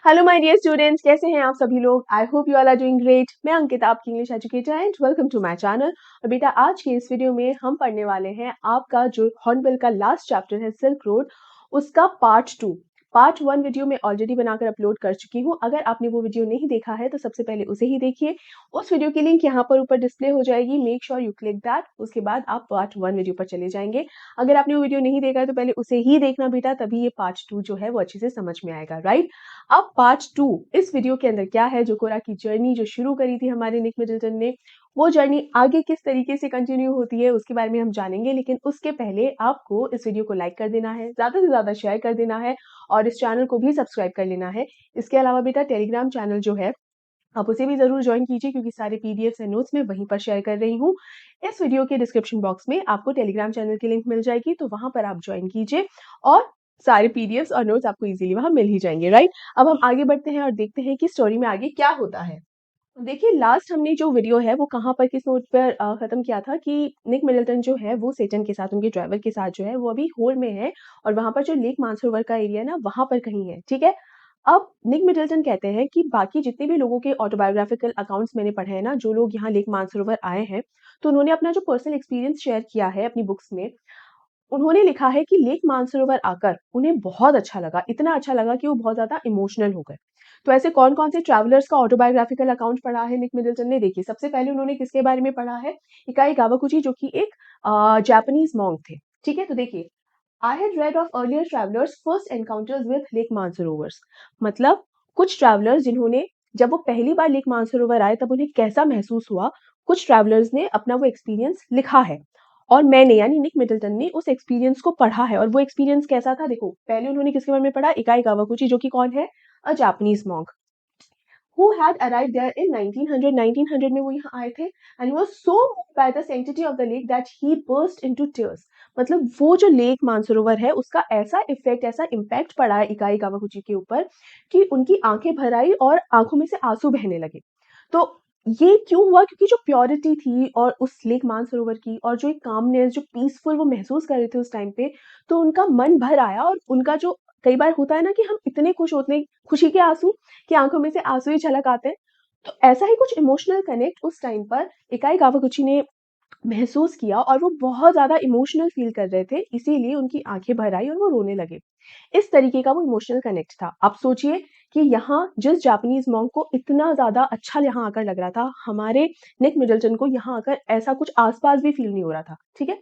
Hello my dear students, कैसे हैं आप सभी लोग। I hope you all are doing great. मैं अंकिता, आपकी English educator and welcome to my channel. और बेटा, आज के इस वीडियो में हम पढ़ने वाले हैं आपका जो हॉर्नबिल का लास्ट चैप्टर है सिल्क रोड, उसका पार्ट 2। पार्ट 1 वीडियो में ऑलरेडी बनाकर अपलोड कर चुकी हूँ। अगर आपने वो वीडियो नहीं देखा है तो सबसे पहले उसे ही देखिए। उस वीडियो की लिंक यहाँ पर ऊपर डिस्प्ले हो जाएगी। Make sure you click that. उसके बाद आप पार्ट 1 वीडियो पर चले जाएंगे। अगर आपने वो वीडियो नहीं देखा है तो पहले उसे ही देखना बेटा, तभी ये पार्ट 2 जो है वो अच्छे से समझ में आएगा, राइट। अब पार्ट 2 इस वीडियो के अंदर क्या है, जोकोरा की जर्नी जो शुरू करी थी हमारे निक मिडल्टन ने, वो जर्नी आगे किस तरीके से कंटिन्यू होती है उसके बारे में हम जानेंगे। लेकिन उसके पहले आपको इस वीडियो को लाइक कर देना है, ज्यादा से ज्यादा शेयर कर देना है और इस चैनल को भी सब्सक्राइब कर लेना है। इसके अलावा बेटा टेलीग्राम चैनल जो है आप उसे भी जरूर ज्वाइन कीजिए, क्योंकि सारे पीडीएफ एंड नोट्स मैं वहीं पर शेयर कर रही हूँ। इस वीडियो के डिस्क्रिप्शन बॉक्स में आपको टेलीग्राम चैनल की लिंक मिल जाएगी, तो वहां पर आप ज्वाइन कीजिए और सारे पीडीएफ और नोट्स आपको इजीली वहां मिल ही जाएंगे, राइट। अब हम आगे बढ़ते हैं और देखते हैं कि स्टोरी में आगे क्या होता है। देखिए, लास्ट हमने जो वीडियो है वो कहाँ पर किस नोट पर खत्म किया था कि निक मिडल्टन जो है वो सेटन के साथ, उनके ड्राइवर के साथ जो है वो अभी होल में है और वहां पर जो लेक मानसरोवर का एरिया है ना, वहां पर कहीं है, ठीक है। अब निक मिडल्टन कहते हैं कि बाकी जितने भी लोगों के ऑटोबायोग्राफिकल अकाउंट्स मैंने पढ़े हैं ना, जो लोग यहाँ लेक मानसरोवर आए हैं, तो उन्होंने अपना जो पर्सनल एक्सपीरियंस शेयर किया है अपनी बुक्स में। उन्होंने लिखा है कि लेक मानसरोवर आकर उन्हें बहुत अच्छा लगा, इतना अच्छा लगा कि वो बहुत ज्यादा इमोशनल हो गए। तो ऐसे कौन कौन से ट्रैवलर्स का ऑटोबायोग्राफिकल अकाउंट पढ़ा है निक मिडल्टन ने, देखिए सबसे पहले उन्होंने किसके बारे में पढ़ा है, इकाई कावाकुची, जो कि एक जापानीज मॉन्क थे, ठीक है। तो देखिए, I had read of earlier travelers' first encounters with Lake Mansarovars। मतलब कुछ ट्रैवलर्स जिन्होंने, जब वो पहली बार लेक मानसरोवर आए तब उन्हें कैसा महसूस हुआ, कुछ ट्रैवलर्स ने अपना वो एक्सपीरियंस लिखा है और मैंने यानी निक मिडल्टन ने उस एक्सपीरियंस को पढ़ा है। और वो एक्सपीरियंस कैसा था, देखो पहले उन्होंने किसके बारे में पढ़ा, इकाई कावाकुची, जो कि कौन है, a Japanese monk who had arrived there in 1900। 1900 में वो यहाँ आए थे and he was so moved by the sanctity of the lake that he burst into tears। मतलब वो जो लेक मानसरोवर है उसका ऐसा इफेक्ट, ऐसा इम्पैक्ट पड़ा है इकाई कावाकुची के ऊपर कि उनकी आंखें भर आई और आंखों में से आंसू बहने लगे। तो ये क्यों हुआ, क्योंकि जो प्योरिटी थी और उस लेक मानसरोवर की और जो एक कामनेस, जो पीसफुल वो महसूस कर रहे थे उस टाइम पे, तो उनका मन भर आया। और उनका जो कई बार होता है ना कि हम इतने खुश होते हैं, खुशी के आंसू कि आंखों में से आंसू ही छलक आते हैं, तो ऐसा ही कुछ इमोशनल कनेक्ट उस टाइम पर इकाई कावाकुची ने महसूस किया और वो बहुत ज्यादा इमोशनल फील कर रहे थे, इसीलिए उनकी आंखें भर आई और वो रोने लगे। इस तरीके का वो इमोशनल कनेक्ट था। आप सोचिए कि यहाँ जिस जापानीज मॉन्क को इतना ज्यादा अच्छा यहाँ आकर लग रहा था, हमारे निक मिडल्टन को यहाँ आकर ऐसा कुछ आसपास भी फील नहीं हो रहा था, ठीक है।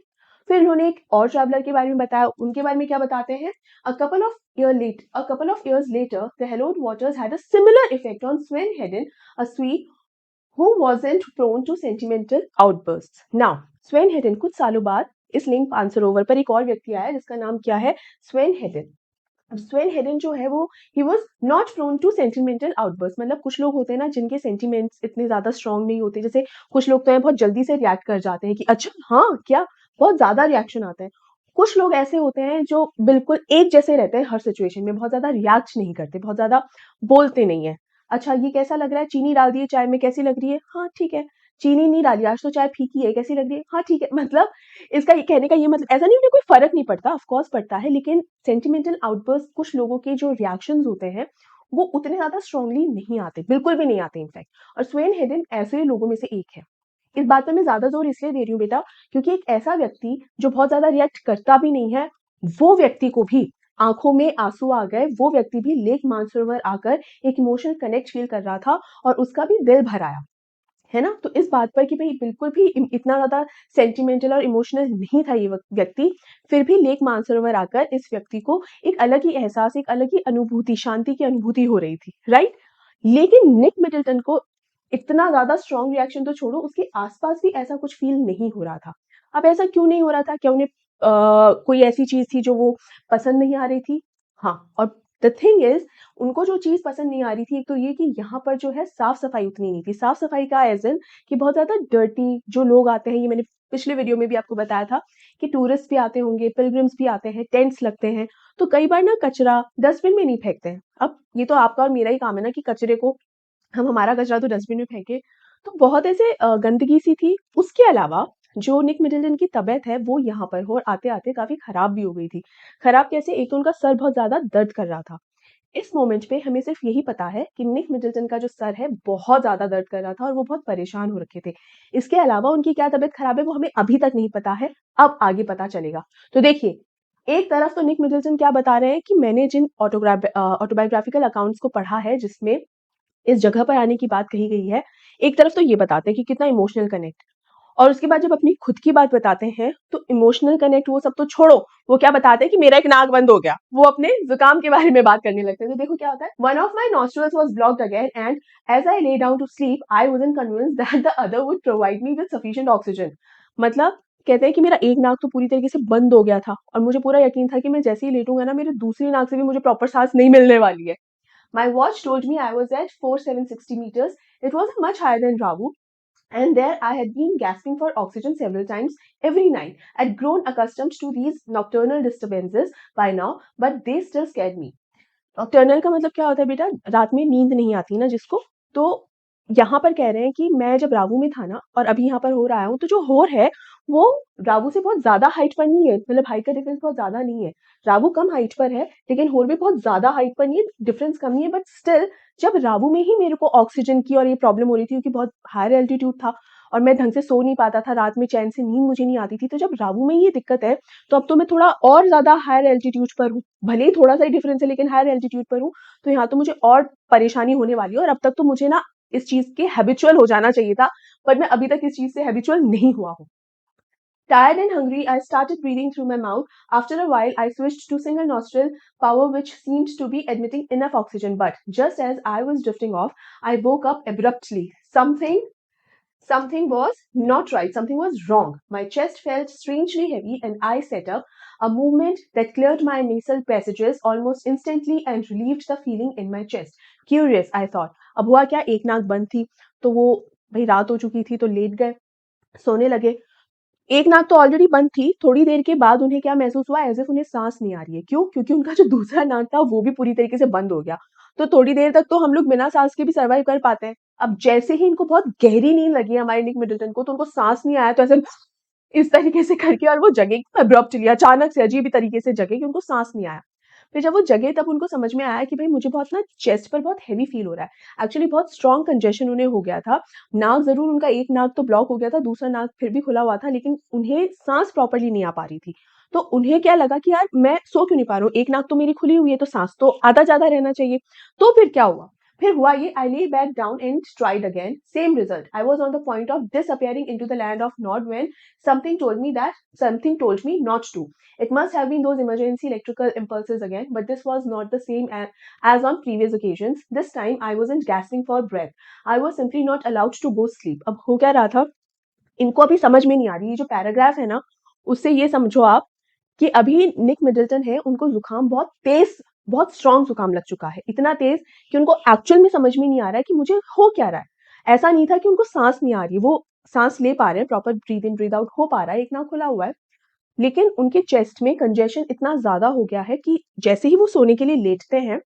फिर उन्होंने एक और ट्रैवलर के बारे में बताया। उनके बारे में क्या बताते हैं, a couple of years later the hallowed waters had a similar effect on Sven Hedden, a Swede who wasn't prone to sentimental outbursts। Now, Sven Hayden कुछ सालों बाद इस लिंक मानसरोवर पर एक और व्यक्ति आया जिसका नाम क्या है, स्वेन हेडन। अब स्वेन हेडन जो है वो he was not prone to sentimental outburst. मतलब कुछ लोग होते हैं ना जिनके सेंटिमेंट्स इतने ज्यादा स्ट्रांग नहीं होते, जैसे कुछ लोग तो है बहुत जल्दी से रिएक्ट कर जाते हैं कि अच्छा हाँ क्या, बहुत ज्यादा रिएक्शन आता है। कुछ लोग ऐसे होते हैं जो बिल्कुल एक जैसे रहते हैं हर सिचुएशन में, बहुत ज्यादा रिएक्ट नहीं करते, बहुत ज्यादा बोलते नहीं है। अच्छा ये कैसा लग रहा है, चीनी डाल दिए चाय में, कैसी लग रही है, हाँ ठीक है। चीनी नहीं डाली, आज तो चाय फीकी है, कैसी लग रही है, हाँ ठीक है। मतलब इसका ये कहने का ये मतलब ऐसा नहीं, उन्हें कोई फर्क नहीं पड़ता, ऑफ कोर्स पड़ता है, लेकिन सेंटिमेंटल आउटबर्स्ट कुछ लोगों के जो रिएक्शंस होते हैं वो उतने ज्यादा स्ट्रांगली नहीं आते, बिल्कुल भी नहीं आते इनफैक्ट। और स्वेन हेडन ऐसे लोगों में से एक है। इस बात पर मैं ज्यादा जोर इसलिए दे रही हूँ बेटा, क्योंकि एक ऐसा व्यक्ति जो बहुत ज्यादा रिएक्ट करता भी नहीं है, वो व्यक्ति को भी आंखों में आंसू आ गए, वो व्यक्ति भी लेक मानसरोवर आकर एक इमोशनल कनेक्ट फील कर रहा था और उसका भी दिल भर आया, है ना। तो इस बात पर कि भाई बिल्कुल भी इतना ज्यादा सेंटिमेंटल और इमोशनल नहीं था ये व्यक्ति, फिर भी लेक मानसरोवर आकर इस व्यक्ति को एक अलग ही एहसास, एक अलग ही अनुभूति, शांति की अनुभूति हो रही थी, राइट। लेकिन निक मिडल्टन को इतना ज्यादा स्ट्रॉन्ग रिएक्शन तो छोड़ो, उसके आसपास भी ऐसा कुछ फील नहीं हो रहा था। अब ऐसा क्यों नहीं हो रहा था, क्या उन्हें कोई ऐसी चीज थी जो वो पसंद नहीं आ रही थी, हाँ। और द थिंग इज, उनको जो चीज पसंद नहीं आ रही थी, एक तो ये कि यहाँ पर जो है साफ सफाई उतनी नहीं थी। साफ सफाई का एज इन कि बहुत ज्यादा डर्टी जो लोग आते हैं, ये मैंने पिछले वीडियो में भी आपको बताया था कि टूरिस्ट भी आते होंगे, पिलग्रिम्स भी आते हैं, टेंट्स लगते हैं, तो कई बार ना कचरा डस्टबिन में नहीं फेंकते हैं। अब ये तो आपका और मेरा ही काम है ना कि कचरे को हम, हमारा कचरा तो डस्टबिन में फेंके। तो बहुत ऐसे गंदगी सी थी। उसके अलावा जो निक मिडल्टन की तबीयत है वो यहाँ पर हो आते आते काफी खराब भी हो गई थी। खराब कैसे, एक तो उनका सर बहुत ज्यादा दर्द कर रहा था, इस मोमेंट पे हमें सिर्फ यही पता है कि निक मिडल्टन का जो सर है बहुत ज़्यादा दर्द कर रहा था और वो बहुत परेशान हो रखे थे। इसके अलावा उनकी क्या तबीयत खराब है वो हमें अभी तक नहीं पता है, अब आगे पता चलेगा। तो देखिए, एक तरफ तो निक मिडल्टन क्या बता रहे हैं कि मैंने जिन ऑटोबायोग्राफिकल अकाउंट्स को पढ़ा है जिसमें इस जगह पर आने की बात कही गई है, एक तरफ तो ये बताते हैं कि कितना इमोशनल कनेक्ट, और उसके बाद जब अपनी खुद की बात बताते हैं तो इमोशनल कनेक्ट वो सब तो छोड़ो, वो क्या बताते हैं कि मेरा एक नाक बंद हो गया, वो अपने जुकाम के बारे में बात करने लगते हैं। तो देखो क्या होता है, one of my nostrils was blocked again and as I lay down to sleep I wasn't convinced that the other would provide me with sufficient oxygen. मतलब कहते हैं कि मेरा एक नाक तो पूरी तरीके से बंद हो गया था और मुझे पूरा यकीन था कि मैं जैसे ही लेटूंगा ना मेरे दूसरी नाक से भी मुझे प्रॉपर सांस नहीं मिलने वाली है। My watch told me I was at 4760 meters. It wasn't much higher than Ravu, and there I had been gasping for oxygen several times every night. I'd grown accustomed to these nocturnal disturbances by now, but they still scared me. Nocturnal का मतलब क्या होता है बेटा, रात में नींद नहीं आती ना जिसको। तो यहाँ पर कह रहे हैं कि मैं जब रावू में था ना और अभी यहाँ पर हो रहा हूँ, तो जो होर है वो रावू से बहुत ज्यादा हाइट पर नहीं है, मतलब हाइट का डिफरेंस बहुत ज्यादा नहीं है। रावू कम हाइट पर है लेकिन होर भी बहुत ज्यादा हाइट पर नहीं है, डिफरेंस कम नहीं है, बट स्टिल जब रावू में ही मेरे को ऑक्सीजन की और ये प्रॉब्लम हो रही थी क्योंकि बहुत हायर एल्टीट्यूड था और मैं ढंग से सो नहीं पाता था, रात में चैन से नींद मुझे नहीं आती थी। तो जब रावू में ये दिक्कत है तो अब तो मैं थोड़ा और ज्यादा हायर एल्टीट्यूड पर हूँ, भले ही थोड़ा सा ही डिफरेंस है लेकिन हायर एल्टीट्यूड पर हूँ, तो यहाँ तो मुझे और परेशानी होने वाली है। और अब तक तो मुझे ना इस चीज के हैबिचुअल हो जाना चाहिए था, पर मैं अभी तक इस चीज से हैबिचुअल नहीं हुआ हूँ। Tired and hungry, I started breathing through my mouth. After a while, I switched to single nostril power, which seemed to be admitting enough oxygen. But just as I was drifting off, I woke up abruptly. Something was not right. Something was wrong. My chest felt strangely heavy and I sat up, a movement that cleared my nasal passages almost instantly and relieved the feeling in my chest. Curious, I thought. अब हुआ क्या, एक नाक बंद थी तो वो भाई रात हो चुकी थी तो लेट गए, सोने लगे। एक नाक तो ऑलरेडी बंद थी, थोड़ी देर के बाद उन्हें क्या महसूस हुआ, एज़ इफ उन्हें सांस नहीं आ रही है। क्यों? क्योंकि उनका जो दूसरा नाक था वो भी पूरी तरीके से बंद हो गया। तो थोड़ी देर तक तो हम लोग बिना सांस के भी सर्वाइव कर पाते हैं। अब जैसे ही इनको बहुत गहरी नींद लगी हमारे निक मिडल्टन को, तो उनको सांस नहीं आया, तो ऐसे इस तरीके से करके और वो जगे अब्रप्टली, अचानक से अजीब तरीके से जगे कि उनको सांस नहीं आया। फिर जब वो जगे तब उनको समझ में आया कि भाई मुझे बहुत ना चेस्ट पर बहुत हेवी फील हो रहा है। एक्चुअली बहुत स्ट्रॉन्ग कंजेशन उन्हें हो गया था। नाक ज़रूर उनका एक नाक तो ब्लॉक हो गया था, दूसरा नाक फिर भी खुला हुआ था, लेकिन उन्हें सांस प्रॉपर्ली नहीं आ पा रही थी। तो उन्हें क्या लगा कि यार मैं सो क्यों नहीं पा रहा हूँ, एक नाक तो मेरी खुली हुई है तो सांस तो आधा ज़्यादा रहना चाहिए। तो फिर क्या हुआ, फिर हुआ ये, आई lay back down and tried again. Same result. I was on the point of disappearing into the land of Nod when something told me not to. It must have been those emergency electrical impulses again, but this was not the same as on previous occasions. This time I wasn't gasping for breath. I was simply not allowed to go sleep. अब हो क्या रहा था, इनको अभी समझ में नहीं आ रही। ये जो पैराग्राफ है ना, उससे ये समझो आप कि अभी निक मिडल्टन है, उनको जुकाम बहुत तेज, बहुत स्ट्रॉन्ग जुकाम लग चुका है, इतना तेज कि उनको एक्चुअल में समझ में नहीं आ रहा है कि मुझे हो क्या रहा है। ऐसा नहीं था कि उनको सांस नहीं आ रही, वो सांस ले पा रहे हैं, proper breathe in breathe out हो पा रहा है, एक नाक खुला हुआ है, लेकिन उनके चेस्ट में कंजेशन इतना ज्यादा हो गया है कि जैसे ही वो सोने के लिए लेटते हैं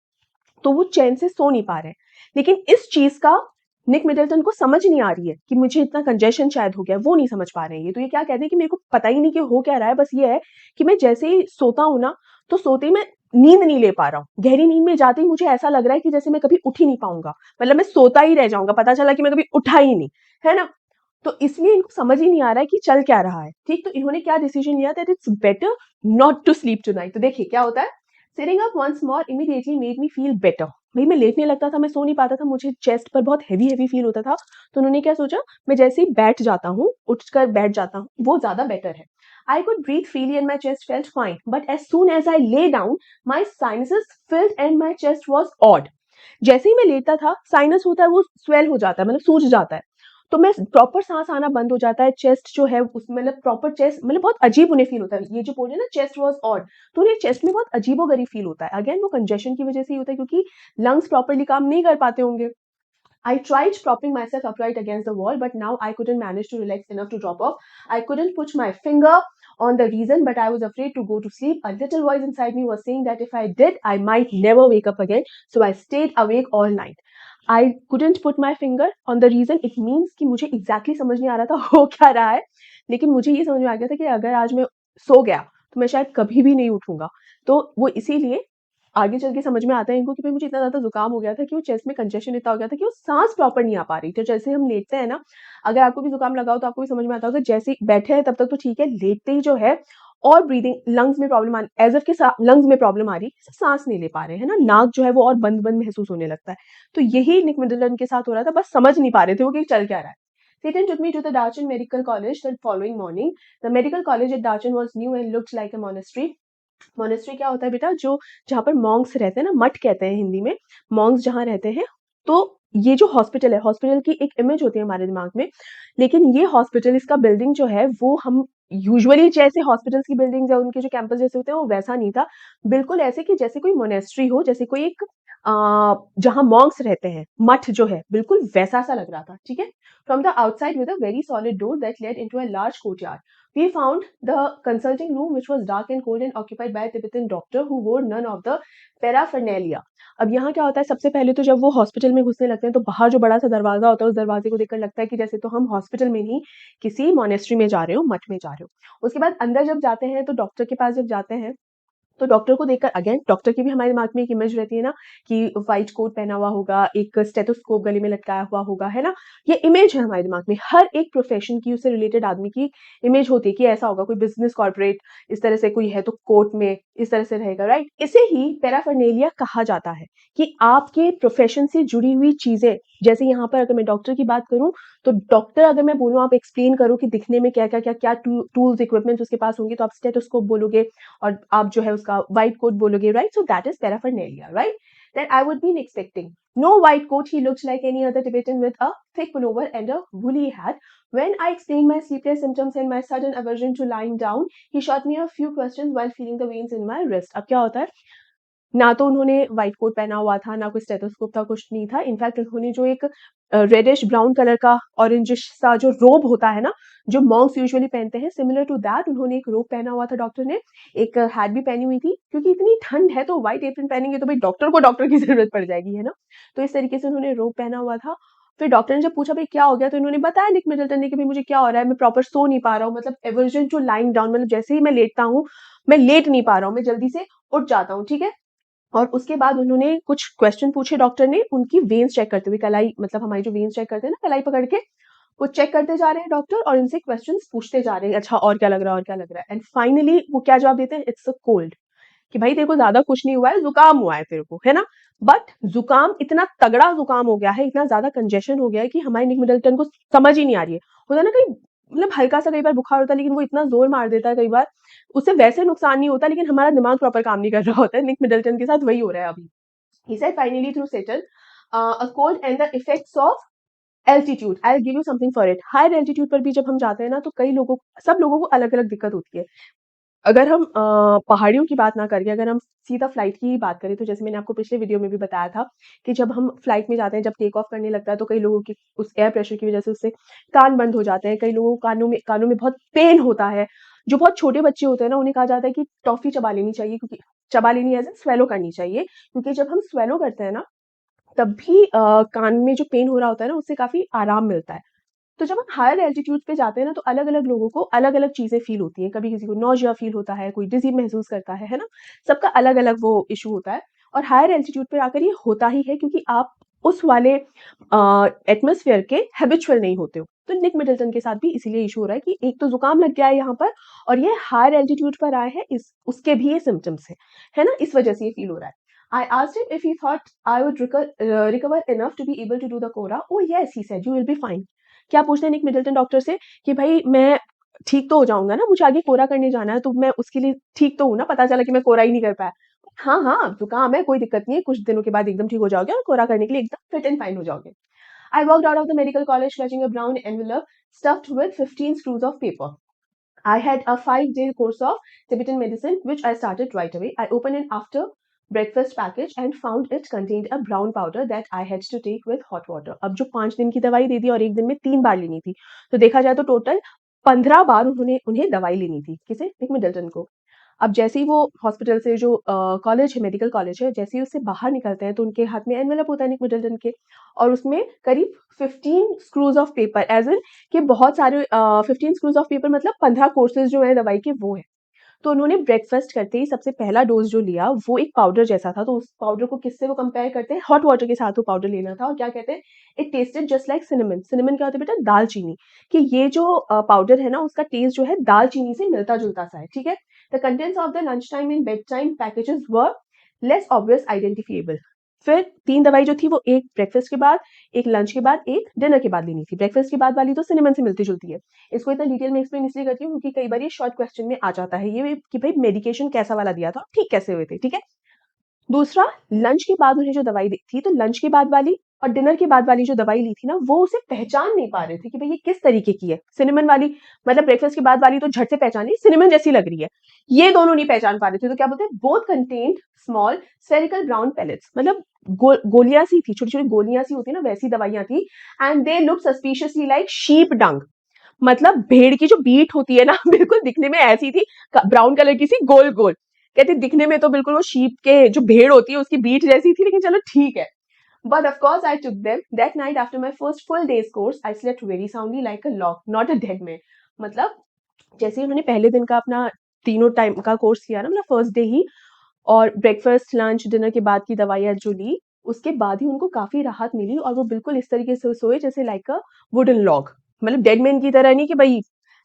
तो वो चैन से सो नहीं पा रहे हैं। लेकिन इस चीज का निक मिडल्टन को समझ नहीं आ रही है कि मुझे इतना कंजेशन शायद हो गया, वो नहीं समझ पा रहे हैं। ये तो ये क्या कहते हैं कि मेरे को पता ही नहीं कि हो क्या रहा है, बस ये है कि मैं जैसे ही सोता हूँ ना, तो सोते ही मैं नींद नहीं ले पा रहा हूँ। गहरी नींद में जाते ही मुझे ऐसा लग रहा है कि जैसे मैं कभी उठ ही नहीं पाऊंगा, मतलब मैं सोता ही रह जाऊंगा, पता चला कि मैं कभी उठा ही नहीं, है ना। तो इसलिए इनको समझ ही नहीं आ रहा है कि चल क्या रहा है। ठीक, तो इन्होंने क्या डिसीजन लिया, that it's better not to sleep tonight. तो देखिए क्या होता है, sitting up once more immediately made me feel better. भाई मैं लेटने लगता था, मैं सो नहीं पाता था, मुझे चेस्ट पर बहुत हैवी हैवी फील होता था। तो उन्होंने क्या सोचा, मैं जैसे ही बैठ जाता हूँ, उठकर बैठ जाता हूँ, वो ज्यादा बेटर है। I could breathe freely and my chest felt fine, but as soon as I lay down, my sinuses filled and my chest was odd. जैसे ही मैं लेटा था, साइनस होता है वो स्वेल हो जाता है, मतलब सूज जाता है, तो मैं प्रॉपर सांस आना बंद हो जाता है, चेस्ट जो है उसमें मतलब प्रॉपर चेस्ट, मतलब बहुत अजीब उन्हें फील होता है। ये जो बोल रहे हैं ना चेस्ट वाज ऑड, तो उन्हें चेस्ट में बहुत अजीबोगरीब फील होता है। अगेन वो कंजेशन की वजह से ही होता है क्योंकि लंग्स प्रॉपरली काम नहीं कर पाते होंगे। I tried propping myself upright against the wall, but now I couldn't manage to relax enough to drop off. I couldn't put my finger on the reason, but I was afraid to go to sleep. A little voice inside me was saying that if I did, I might never wake up again. So I stayed awake all night. I couldn't put my finger on the reason. It means कि मुझे exactly समझ नहीं आ रहा था हो क्या रहा है, लेकिन मुझे ये समझ में आ गया था कि अगर आज मैं सो गया तो मैं शायद कभी भी नहीं उठूंगा। तो वो इसीलिए आगे चल के समझ में आता है इनको कि भाई मुझे इतना ज़्यादा ज़ुकाम हो गया था कि वो चेस्ट में कंजेशन इतना हो गया था कि वो साँस प्रॉपर नहीं आ पा रही थी। तो जैसे हम लेटते हैं ना, अगर आपको भी ज़ुकाम लगा हो तो आपको भी समझ में आता होगा, जैसे ही बैठे हैं तब तक तो ठीक है, लेटते ही जो है और ब्रीथिंग लंग्स में प्रॉब्लम एज़ इफ कि सा लंग्स में प्रॉब्लम आ रही है, साँस नहीं ले पा रहे हैं, है ना? नाक जो है वो और बंद-बंद महसूस होने लगता है। तो यही निक मिडलटन के साथ हो रहा था, बस समझ नहीं पा रहे थे वो कि चल क्या रहा है। Satan took me to the Darchen Medical College the following morning. The medical college at Darchen was new and looked like a monastery. Monastery क्या होता है बेटा, जो जहाँ पर मॉन्क्स रहते हैं ना, मठ कहते हैं हिंदी में, मॉन्क्स जहाँ रहते हैं। तो ये जो हॉस्पिटल है, हॉस्पिटल की एक इमेज होती है हमारे दिमाग में, लेकिन ये हॉस्पिटल, इसका बिल्डिंग जो है वो हम यूजुअली जैसे हॉस्पिटल्स की बिल्डिंग्स या उनके जो कैंपस जैसे होते हैं वो वैसा नहीं था। बिल्कुल ऐसे कि जैसे कोई मोनेस्ट्री हो, जैसे कोई एक जहाँ मॉन्क्स रहते हैं, मठ जो है, बिल्कुल वैसा सा लग रहा था, ठीक है। From the outside with a very solid door that led into a large courtyard, we found the consulting room, which was dark and cold and occupied by a Tibetan doctor who wore none of the paraphernalia. अब यहाँ क्या होता है, सबसे पहले तो जब वो हॉस्पिटल में घुसने लगते हैं तो बाहर जो बड़ा सा दरवाजा होता है, उस दरवाजे को देखकर लगता है कि जैसे तो हम हॉस्पिटल में नहीं, किसी मोनेस्ट्री में जा रहे हो, मठ में जा रहे हो। उसके बाद अंदर जब जाते हैं तो डॉक्टर के पास जब जाते हैं तो डॉक्टर को देखकर अगेन, डॉक्टर की भी हमारे दिमाग में एक इमेज रहती है ना कि व्हाइट कोट पहना हुआ होगा, एक स्टेथोस्कोप गले में लटकाया हुआ होगा, है ना। ये इमेज है हमारे दिमाग में, हर एक प्रोफेशन की, उससे रिलेटेड आदमी की इमेज होती है कि ऐसा होगा, कोई बिजनेस कॉर्पोरेट इस तरह से कोई है तो कोर्ट में इस तरह से रहेगा, राइट। इसे ही पैराफर्नेलिया कहा जाता है कि आपके प्रोफेशन से जुड़ी हुई चीजें, जैसे यहाँ पर अगर मैं डॉक्टर की बात करूं तो डॉक्टर अगर मैं बोलूं, आप एक्सप्लेन करो कि दिखने में क्या टूल्स इक्विपमेंट्स उसके पास होंगे, तो आप स्टेथोस्कोप बोलोगे और आप जो है उसका व्हाइट कोट बोलोगे, right. So that is paraphernalia, right. Then I would be expecting no white coat. He looked like any other Tibetan with a thick pullover and a woolly hat. When I explained my sleepless symptoms and my sudden aversion to lying down, he shot me a few questions while feeling the veins in my wrist. अब क्या होता है, ना तो उन्होंने white coat पहना हुआ था, ना कोई स्टेथोस्कोप था, कुछ नहीं था। इनफैक्ट उन्होंने जो एक रेडिश ब्राउन कलर का ऑरेंजिश सा जो रोब होता है ना, जो मॉन्क्स यूजुअली पहनते हैं, सिमिलर टू दैट उन्होंने एक रोब पहना हुआ था डॉक्टर ने, एक हैट भी पहनी हुई थी, क्योंकि इतनी ठंड है तो व्हाइट एप्रन पहनेंगे तो भाई डॉक्टर को डॉक्टर की जरूरत पड़ जाएगी, है ना। तो इस तरीके से उन्होंने रोब पहना हुआ था। फिर डॉक्टर ने जब पूछा भाई क्या हो गया, तो इन्होंने बताया निक मिडलटन ने कि भाई मुझे क्या हो रहा है, मैं प्रॉपर सो नहीं पा रहा हूँ, मतलब एवर्जन टू लाइंग डाउन, मतलब जैसे ही मैं लेटता हूँ मैं लेट नहीं पा रहा हूँ, मैं जल्दी से उठ जाता हूँ, ठीक है। और उसके बाद उन्होंने कुछ क्वेश्चन पूछे डॉक्टर ने, उनकी वेन्स चेक करते हुए, कलाई, मतलब हमारी जो वेन्स चेक करते हैं ना कलाई पकड़ के, वो चेक करते जा रहे हैं डॉक्टर और इनसे क्वेश्चंस पूछते जा रहे हैं, अच्छा और क्या लग रहा है, और क्या लग रहा है। एंड फाइनली वो क्या जवाब देते हैं, इट्स अ कोल्ड, कि भाई तेरे को ज्यादा कुछ नहीं हुआ है, जुकाम हुआ है तेरे को, है ना। बट जुकाम इतना तगड़ा जुकाम हो गया है, इतना ज्यादा कंजेशन हो गया है कि हमारे निक मिडलटन को समझ ही नहीं आ रही है। होता है ना कहीं, मतलब हल्का सा कई बार बुखार होता है लेकिन वो इतना जोर मार देता है कई बार, उससे वैसे नुकसान नहीं होता लेकिन हमारा दिमाग प्रॉपर काम नहीं कर रहा होता है। निक मिडलटन के साथ वही हो रहा है अभी। He said finally through Satan, a cold and the effects of altitude. I'll give you something for it. Higher altitude पर भी जब हम जाते हैं ना तो कई लोगों, सब लोगों को अलग अलग दिक्कत होती है। अगर हम पहाड़ियों की बात ना करके अगर हम सीधा फ्लाइट की ही बात करें, तो जैसे मैंने आपको पिछले वीडियो में भी बताया था कि जब हम फ्लाइट में जाते हैं, जब टेक ऑफ करने लगता है तो कई लोगों की उस एयर प्रेशर की वजह से उससे कान बंद हो जाते हैं, कई लोगों को कानों में बहुत पेन होता है। जो बहुत छोटे बच्चे होते हैं ना, उन्हें कहा जाता है कि टॉफी चबा लेनी चाहिए, क्योंकि चबा लेनी एज स्वेलो करनी चाहिए, क्योंकि जब हम स्वेलो करते हैं ना तब भी कान में जो पेन हो रहा होता है ना, उससे काफी आराम मिलता है। तो जब हम हायर एल्टीट्यूड पे जाते हैं ना तो अलग अलग लोगों को अलग अलग चीजें फील होती हैं, कभी किसी को नौजिया फील होता है, कोई डिजी महसूस करता है ना। सबका अलग अलग वो इशू होता है। और हायर एल्टीट्यूड पे आकर ये होता ही है क्योंकि आप उस वाले एटमोस्फेयर के हैबिचुअल नहीं होते हो। तो निक मिडलटन के साथ भी इसीलिए इशू हो रहा है कि एक तो जुकाम लग गया है यहाँ पर, और ये हायर एल्टीट्यूड पर आए हैं, इस उसके भी ये सिम्टम्स है ना, इस वजह से ये फील हो रहा है। I asked him if he thought I would recover enough to be able to do the Quora. Oh yes, he said, you will be fine. क्या पूछते हैं निक मिडलटन डॉक्टर से कि भाई मैं ठीक तो हो जाऊंगा ना, मुझे आगे कोरा करने जाना है तो मैं उसके लिए ठीक तो हूँ ना, पता चला कि मैं कोरा ही नहीं कर पाया। हाँ हाँ, जुकाम है, कोई दिक्कत नहीं है, कुछ दिनों के बाद एकदम ठीक हो जाओगे और कोरा करने के लिए एकदम फिट एंड फाइन हो जाओगे। I walked out of the medical college clutching a brown envelope stuffed with 15 screws of paper. I had a 5-day course of Tibetan medicine, which I started right away. I opened an after breakfast package and found it contained a brown powder that I had to take with hot water. अब जो 5 दिन की दवाई दे दी और एक दिन में 3 बार लेनी थी, तो देखा जाए तो टोटल 15 बार उन्हें दवाई लेनी थी। किसे? निक मिडलटन को। अब जैसे ही वो हॉस्पिटल से जो कॉलेज है, मेडिकल कॉलेज है, जैसे ही उससे बाहर निकलते हैं तो उनके हाथ में एनवेलप होता है निक मिडलटन के, और उसमें करीब 15 screws of paper, as in कि बहुत सारे 15 स्क्रूज ऑफ पेपर मतलब 15 कोर्सेज जो है दवाई के वो है। तो उन्होंने ब्रेकफास्ट करते ही सबसे पहला डोज जो लिया वो एक पाउडर जैसा था, तो उस पाउडर को किससे वो कंपेयर करते हैं, हॉट वाटर के साथ वो पाउडर लेना था और क्या कहते हैं, it tested just like cinnamon. Cinnamon क्या होता है बेटा, दालचीनी, कि ये जो पाउडर है ना उसका टेस्ट जो है दालचीनी से मिलता जुलता सा है, ठीक है। The contents of the lunch time and bed time packages were less obvious identifiable. फिर 3 दवाई जो थी वो एक ब्रेकफास्ट के बाद, एक लंच के बाद, एक डिनर के बाद लेनी थी। ब्रेकफास्ट के बाद वाली तो सिनेमन से मिलती-जुलती है। इसको इतना डिटेल में एक्सप्लेन इसलिए करती हूँ क्योंकि कई बार ये शॉर्ट क्वेश्चन में आ जाता है ये कि भाई मेडिकेशन कैसा वाला दिया था, ठीक कैसे हुए थे, ठीक है। दूसरा, लंच के बाद उन्हें जो दवाई दी थी, तो लंच के बाद वाली और डिनर के बाद वाली जो दवाई ली थी ना, वो उसे पहचान नहीं पा रहे थे कि भाई ये किस तरीके की है। सिनेमन वाली मतलब ब्रेकफास्ट के बाद वाली तो झट से पहचानी, सिनेमन जैसी लग रही है। ये दोनों नहीं पहचान पा रहे थे, तो क्या बोलते हैं, both contained small spherical brown pellets, मतलब गोलियां सी थी, छोटी छोटी गोलियां सी होती है ना, वैसी दवाइयां थी। And they look suspiciously like sheep dung, मतलब भेड़ की जो बीट होती है ना बिल्कुल दिखने में ऐसी थी, ब्राउन कलर की सी गोल गोल। कहते दिखने में तो बिल्कुल वो शीप के जो भेड़ होती है उसकी बीट जैसी थी, लेकिन चलो ठीक है। But of course, I took them. That night, after my first full day's course, I slept very soundly like a log, not a dead man. मतलब जैसे ही उन्होंने पहले दिन का अपना तीनों टाइम का कोर्स किया ना, मतलब फर्स्ट डे ही, और ब्रेकफास्ट लंच डिनर के बाद की दवाइयाँ जो ली, उसके बाद ही उनको काफी राहत मिली और वो बिल्कुल इस तरीके से सोए जैसे लाइक अ वुडन लॉग, मतलब डेड मैन की तरह नहीं कि भाई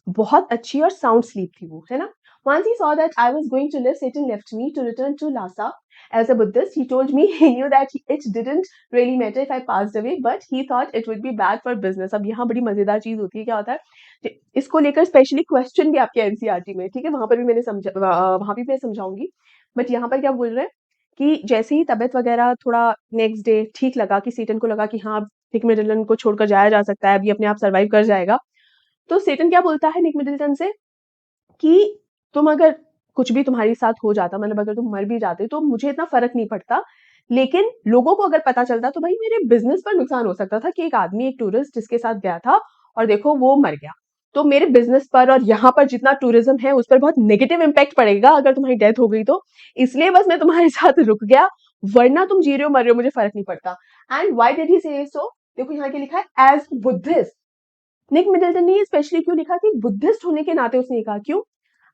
बहुत अच्छी और साउंड स्लीप थी वो, है ना। Once he saw that I was going to live, Satan left me to return to Lhasa. As a Buddhist, he told me he knew that it didn't really matter if I passed away, but he thought it would be bad for business. अब यहाँ बड़ी मजेदार चीज होती है, क्या होता है इसको लेकर स्पेशली क्वेश्चन भी आपके एनसीईआरटी में, ठीक है, वहां पर भी मैंने वहां भी मैं समझाऊंगी। बट यहाँ पर क्या बोल रहे हैं कि जैसे ही तबीयत वगैरह थोड़ा नेक्स्ट डे ठीक लगा, कि सेटन को लगा कि हाँ निक मिडलटन को छोड़कर जाया जा सकता है, अभी अपने आप सर्वाइव कर जाएगा, तो सेटन क्या बोलता है निक मिडलटन से कि तुम अगर कुछ भी तुम्हारे साथ हो जाता, मतलब अगर तुम मर भी जाते तो मुझे इतना फर्क नहीं पड़ता, लेकिन लोगों को अगर पता चलता तो भाई मेरे बिजनेस पर नुकसान हो सकता था कि एक आदमी, एक टूरिस्ट जिसके साथ गया था और देखो वो मर गया, तो मेरे बिजनेस पर और यहाँ पर जितना टूरिज्म है उस पर बहुत नेगेटिव इम्पैक्ट पड़ेगा अगर तुम्हारी डेथ हो गई तो, इसलिए बस मैं तुम्हारे साथ रुक गया, वरना तुम जी रहे हो मर रहे हो मुझे फर्क नहीं पड़ता। एंड व्हाई डिड ही से सो, देखो यहाँ के लिखा है एज बुद्धिस्ट। निक मिडलटन ने स्पेशली क्यों लिखा कि बुद्धिस्ट होने के नाते उसने कहा, क्यों,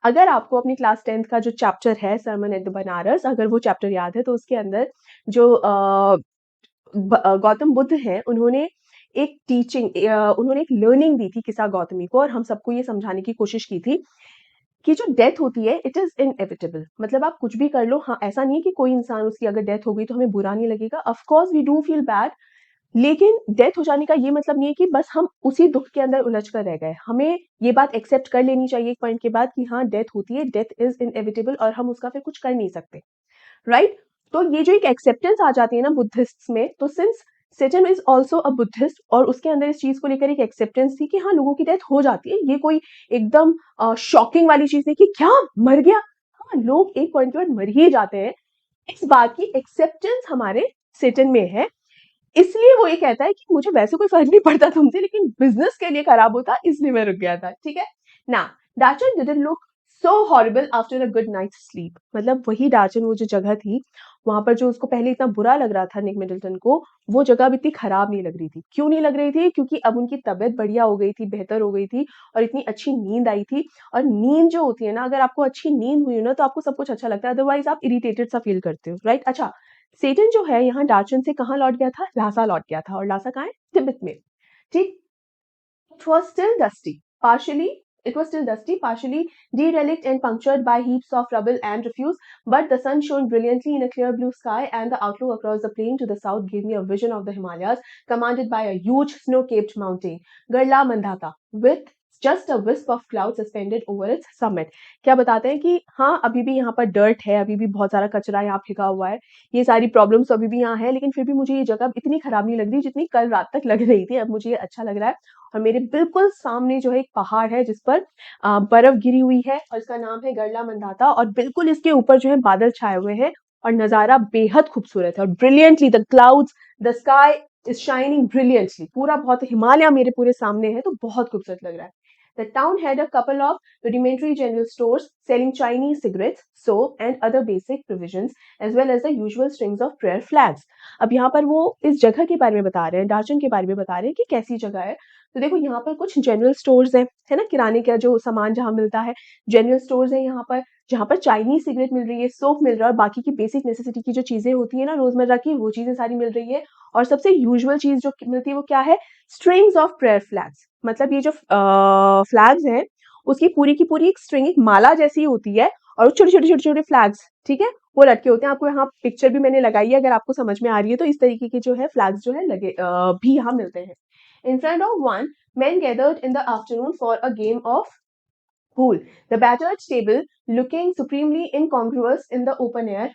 अगर आपको अपनी क्लास 10th का जो चैप्टर है सरमन एट द बनारस, अगर वो चैप्टर याद है तो उसके अंदर जो गौतम बुद्ध है उन्होंने एक टीचिंग, उन्होंने एक लर्निंग दी थी किसा गौतमी को, और हम सबको ये समझाने की कोशिश की थी कि जो डेथ होती है इट इज इनएविटेबल, मतलब आप कुछ भी कर लो, हाँ ऐसा नहीं है कि कोई इंसान उसकी अगर डेथ हो गई तो हमें बुरा नहीं लगेगा, of course we do feel bad, लेकिन डेथ हो जाने का ये मतलब नहीं है कि बस हम उसी दुख के अंदर उलझ कर रह गए, हमें ये बात एक्सेप्ट कर लेनी चाहिए एक पॉइंट के बाद कि हाँ डेथ होती है, डेथ इज इनएविटेबल और हम उसका फिर कुछ कर नहीं सकते, राइट। तो ये जो एक एक्सेप्टेंस आ जाती है ना बुद्धिस्ट में, तो since Satan is also a Buddhist और उसके अंदर इस चीज को लेकर एक एक्सेप्टेंस थी कि हाँ लोगों की डेथ हो जाती है, ये कोई एकदम शॉकिंग वाली चीज नहीं कि क्या मर गया, हाँ लोग एक पॉइंट के बाद मर ही जाते हैं, इस बात की एक्सेप्टेंस हमारे सेटन में है, इसलिए वो ये कहता है कि मुझे वैसे कोई फर्क नहीं पड़ता तुमसे, लेकिन बिजनेस के लिए खराब होता इसलिए मैं रुक गया था, ठीक है ना। Darchen didn't look so horrible after a good night sleep, मतलब वही डार्चन, वो जो जगह थी वहां पर जो उसको पहले इतना बुरा लग रहा था निक मिडलटन को, वो जगह अब इतनी खराब नहीं लग रही थी। क्यों नहीं लग रही थी, क्योंकि अब उनकी तबीयत बढ़िया हो गई थी, बेहतर हो गई थी और इतनी अच्छी नींद आई थी। और नींद जो होती है ना, अगर आपको अच्छी नींद हुई ना तो आपको सब कुछ अच्छा लगता है, अदरवाइज आप इरिटेटेड सा फील करते हो, राइट। अच्छा, सेटन जो है यहाँ डार्चन से कहाँ लौट गया था, लासा लौट गया था, और लासा कहाँ है, तिब्बत में, ठीक। It was still dusty, partially derelict and punctured by heaps of rubble and refuse, but the sun shone brilliantly in a clear blue sky, and the outlook across the plain to the south gave me a vision of the Himalayas, commanded by a huge snow-capped mountain, Garla Mandhata, with just a wisp of cloud suspended over its summit. क्या बताते हैं कि हाँ अभी भी यहाँ पर dirt है, अभी भी बहुत सारा कचरा यहाँ फेंका हुआ है, ये सारी प्रॉब्लम्स अभी भी यहाँ है, लेकिन फिर भी मुझे ये जगह इतनी खराब नहीं लग रही जितनी कल रात तक लग रही थी, अब मुझे ये अच्छा लग रहा है। और मेरे बिल्कुल सामने जो है एक पहाड़ है जिस पर बर्फ गिरी हुई है और इसका नाम है गरला मंदाता, और बिल्कुल इसके ऊपर जो है बादल छाए हुए हैं और नजारा बेहद खूबसूरत है, और brilliantly the clouds, the sky is shining brilliantly, पूरा बहुत हिमालय मेरे पूरे सामने है, तो बहुत खूबसूरत लग रहा है। The town had a couple of rudimentary general stores selling Chinese cigarettes, soap and other basic provisions, as well as the usual strings of prayer flags. अब यहाँ पर वो इस जगह के बारे में बता रहे हैं, डार्चन के बारे में बता रहे हैं कि कैसी जगह है। तो देखो यहाँ पर कुछ जनरल स्टोर्स हैं, है ना, किराने का जो सामान जहाँ मिलता है, जनरल स्टोर्स है यहाँ पर, जहाँ पर चाइनीज सिगरेट मिल रही है, सोप मिल रहा है और बाकी की बेसिक नेसेसिटी की जो चीजें होती है ना रोजमर्रा की, वो चीजें सारी मिल रही है। और सबसे यूजुअल चीज जो मिलती है वो क्या है, स्ट्रिंग्स ऑफ प्रेयर फ्लैग्स। मतलब ये जो फ्लैग्स हैं उसकी की पूरी एक स्ट्रिंग, एक माला जैसी होती है, और छोटे छोटे छोटे छोटे फ्लैग्स, ठीक है, वो लटके होते हैं। आपको यहाँ पिक्चर भी मैंने लगाई है, अगर आपको समझ में आ रही है तो। इस तरीके के जो है फ्लैग्स जो है लगे भी यहाँ मिलते हैं। In front of one, men gathered in the afternoon for a game of pool. The battered table looking supremely incongruous in the open air,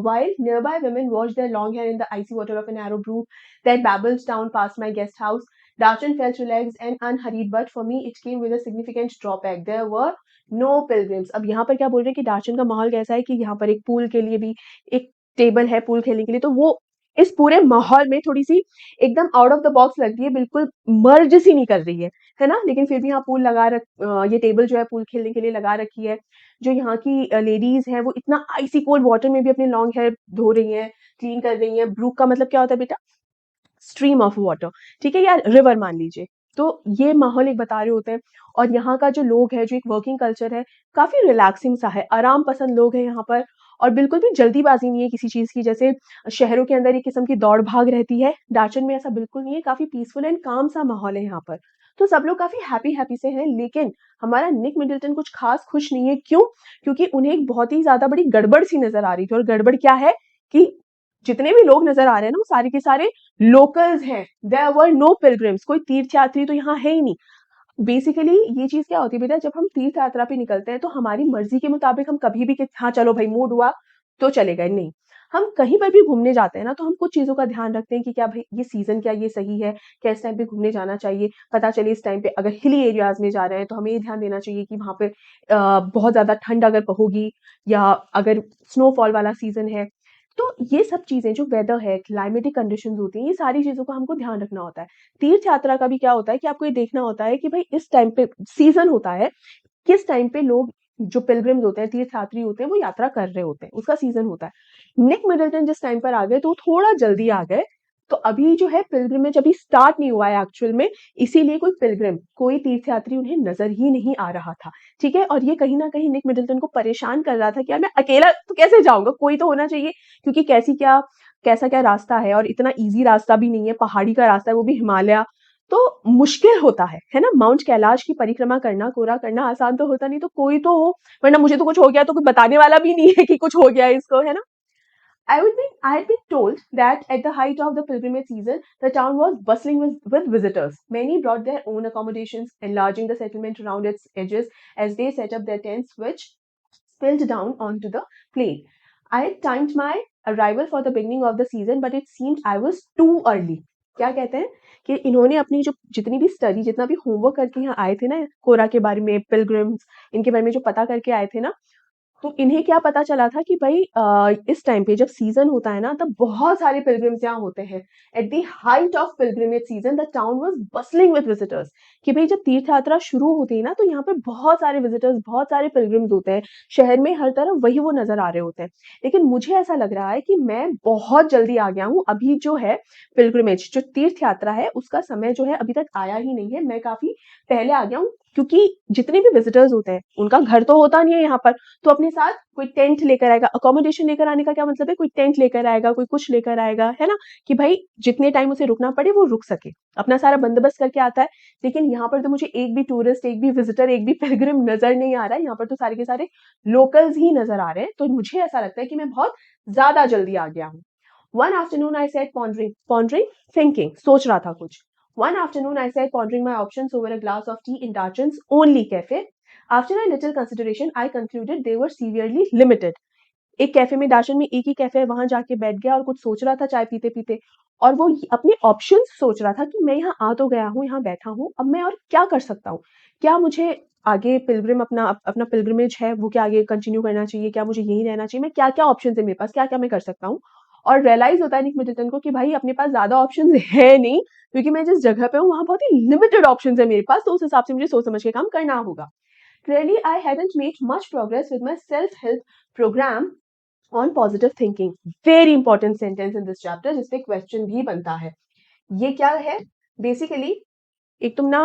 while nearby women washed their long hair in the icy water of a narrow brook that babbled down past my guest house. Darchan felt relaxed and unhurried, but for me it came with a significant drawback. There were no pilgrims. अब यहाँ पर क्या बोल रहे हैं कि दार्चन का माहौल कैसा है कि यहाँ पर एक पूल के लिए भी एक टेबल है पूल खेलने के लिए, तो वो इस पूरे माहौल में थोड़ी सी एकदम आउट ऑफ द बॉक्स लग रही है, बिल्कुल मर्ज सी नहीं कर रही है ना। लेकिन फिर भी यहाँ पूल ये टेबल जो है पूल खेलने के लिए लगा रखी है। जो यहाँ की लेडीज हैं वो इतना आइसी कोल्ड वाटर में भी अपने लॉन्ग हेयर धो रही हैं, क्लीन कर रही हैं। ब्रूक का मतलब क्या होता है बेटा, स्ट्रीम ऑफ वाटर, ठीक है, या रिवर मान लीजिए। तो ये माहौल एक बता रहे होते हैं। और यहाँ का जो लोग है, जो एक वर्किंग कल्चर है, काफी रिलैक्सिंग सा है, आराम पसंद लोग हैं यहाँ पर। और बिल्कुल भी जल्दीबाजी नहीं है किसी चीज की, जैसे शहरों के अंदर एक किस्म की दौड़ भाग रहती है, दार्चन में ऐसा बिल्कुल नहीं है। काफी पीसफुल एंड काम सा माहौल है यहाँ पर। तो सब लोग काफी हैप्पी हैप्पी से हैं। लेकिन हमारा निक मिडल्टन कुछ खास खुश नहीं है। क्यों? क्योंकि उन्हें एक बहुत ही ज्यादा बड़ी गड़बड़ सी नजर आ रही थी। और गड़बड़ क्या है कि जितने भी लोग नजर आ रहे हैं ना वो सारे के सारे लोकल्स हैं। देयर वर नो पिलग्रिम्स, कोई तीर्थयात्री तो यहाँ है ही नहीं। बेसिकली ये चीज क्या होती है बेटा, जब हम तीर्थ यात्रा पे निकलते हैं तो हमारी मर्जी के मुताबिक हम कभी भी हाँ चलो भाई मूड हुआ तो चले गए, नहीं। हम कहीं पर भी घूमने जाते हैं ना तो हम कुछ चीजों का ध्यान रखते हैं कि क्या भाई ये सीजन क्या ये सही है, क्या इस टाइम पे घूमने जाना चाहिए। पता चले इस टाइम पे अगर हिली एरियाज में जा रहे हैं तो हमें ये ध्यान देना चाहिए कि वहां पे बहुत ज्यादा ठंड अगर होगी, या अगर स्नोफॉल वाला सीजन है। तो ये सब चीजें जो वेदर है, क्लाइमेटिक कंडीशंस होती हैं, ये सारी चीजों का हमको ध्यान रखना होता है। तीर्थ यात्रा का भी क्या होता है कि आपको ये देखना होता है कि भाई इस टाइम पे सीजन होता है, किस टाइम पे लोग जो पिलग्रिम्स होते हैं, तीर्थयात्री होते हैं, वो यात्रा कर रहे होते हैं, उसका सीजन होता है। निक मिडल्टन जिस टाइम पर आ गए तो वो थोड़ा जल्दी आ गए। तो अभी जो है पिलग्रिमेज अभी स्टार्ट नहीं हुआ है एक्चुअल में, इसीलिए कोई पिलग्रिम, कोई तीर्थयात्री उन्हें नजर ही नहीं आ रहा था, ठीक है। और ये कहीं ना कहीं निक मिडल्टन को परेशान कर रहा था कि यार मैं अकेला तो कैसे जाऊंगा, कोई तो होना चाहिए। क्योंकि कैसा क्या रास्ता है, और इतना इजी रास्ता भी नहीं है, पहाड़ी का रास्ता है, वो भी हिमालय। तो मुश्किल होता है ना। माउंट कैलाश की परिक्रमा करना, कोरा करना आसान तो होता नहीं, तो कोई तो हो, वरना मुझे तो कुछ हो गया तो कोई बताने वाला भी नहीं है कि कुछ हो गया है इसको, है ना। I had been told that at the height of the pilgrimage season, the town was bustling with visitors. Many brought their own accommodations, enlarging the settlement around its edges as they set up their tents, which spilled down onto the plain. I had timed my arrival for the beginning of the season, but it seemed I was too early. क्या कहते हैं कि इन्होंने अपनी जो जितनी भी study, जितना भी होमवर्क करके यहाँ आए थे ना, कोरा के बारे में, पिलग्रिम्स, इनके बारे में जो पता करके आए थे ना, तो इन्हें क्या पता चला था कि भाई इस टाइम पे जब सीजन होता है ना तब बहुत सारे पिलग्रिम्स यहाँ होते हैं। At the height of pilgrimage season the town was bustling with visitors, कि भाई जब तीर्थ यात्रा शुरू होती है ना तो यहाँ पे बहुत सारे विजिटर्स, बहुत सारे पिलग्रिम्स होते हैं। शहर में हर तरफ वही वो नजर आ रहे होते हैं। लेकिन मुझे ऐसा लग रहा है कि मैं बहुत जल्दी आ गया हूँ। अभी जो है पिलग्रिमेज, जो तीर्थ यात्रा है, उसका समय जो है अभी तक आया ही नहीं है। मैं काफी पहले आ गया हूँ, क्योंकि जितने भी विजिटर्स होते हैं उनका घर तो होता नहीं है यहाँ पर, तो अपने साथ कोई टेंट लेकर आएगा। अकोमोडेशन लेकर आने का क्या मतलब है, कोई टेंट लेकर आएगा, कोई कुछ लेकर आएगा, है ना, कि भाई जितने टाइम उसे रुकना पड़े वो रुक सके, अपना सारा बंदोबस्त करके आता है। लेकिन यहाँ पर तो मुझे एक भी टूरिस्ट, एक भी विजिटर, एक भी पिलग्रिम नजर नहीं आ रहा है। यहाँ पर तो सारे के सारे लोकल्स ही नजर आ रहे हैं। तो मुझे ऐसा लगता है कि मैं बहुत ज्यादा जल्दी आ गया हूँ। One afternoon I set pondering, thinking, सोच रहा था कुछ। One afternoon, I sat pondering my options over a glass of tea in Darchan's only cafe. After a little consideration, I concluded they were severely limited. एक cafe में, दार्शन में एक ही cafe है, वहां जाके बैठ गया और कुछ सोच रहा था चाय पीते पीते। और वो अपने ऑप्शंस सोच रहा था कि मैं यहाँ आ तो गया हूँ, यहाँ बैठा हूँ, अब मैं और क्या कर सकता हूँ। क्या मुझे आगे पिलग्रिम अपना पिलग्रिमेज है वो क्या आगे कंटिन्यू करना चाहिए, क्या मुझे यहीं रहना चाहिए, मैं क्या क्या ऑप्शन है मेरे पास, क्या क्या मैं कर सकता हूँ। और रियलाइज होता है निक मिडल्टन को कि भाई अपने पास ज्यादा ऑप्शन है नहीं, क्योंकि मैं जिस जगह पे हूँ वहां बहुत ही लिमिटेड ऑप्शन है मेरे पास। तो उस हिसाब से मुझे सोच समझ के काम करना होगा। Clearly, I hadn't made much progress with my self-help program on positive thinking. Very important sentence in this chapter, जिसपे क्वेश्चन भी बनता है। ये क्या है बेसिकली, एक तुम ना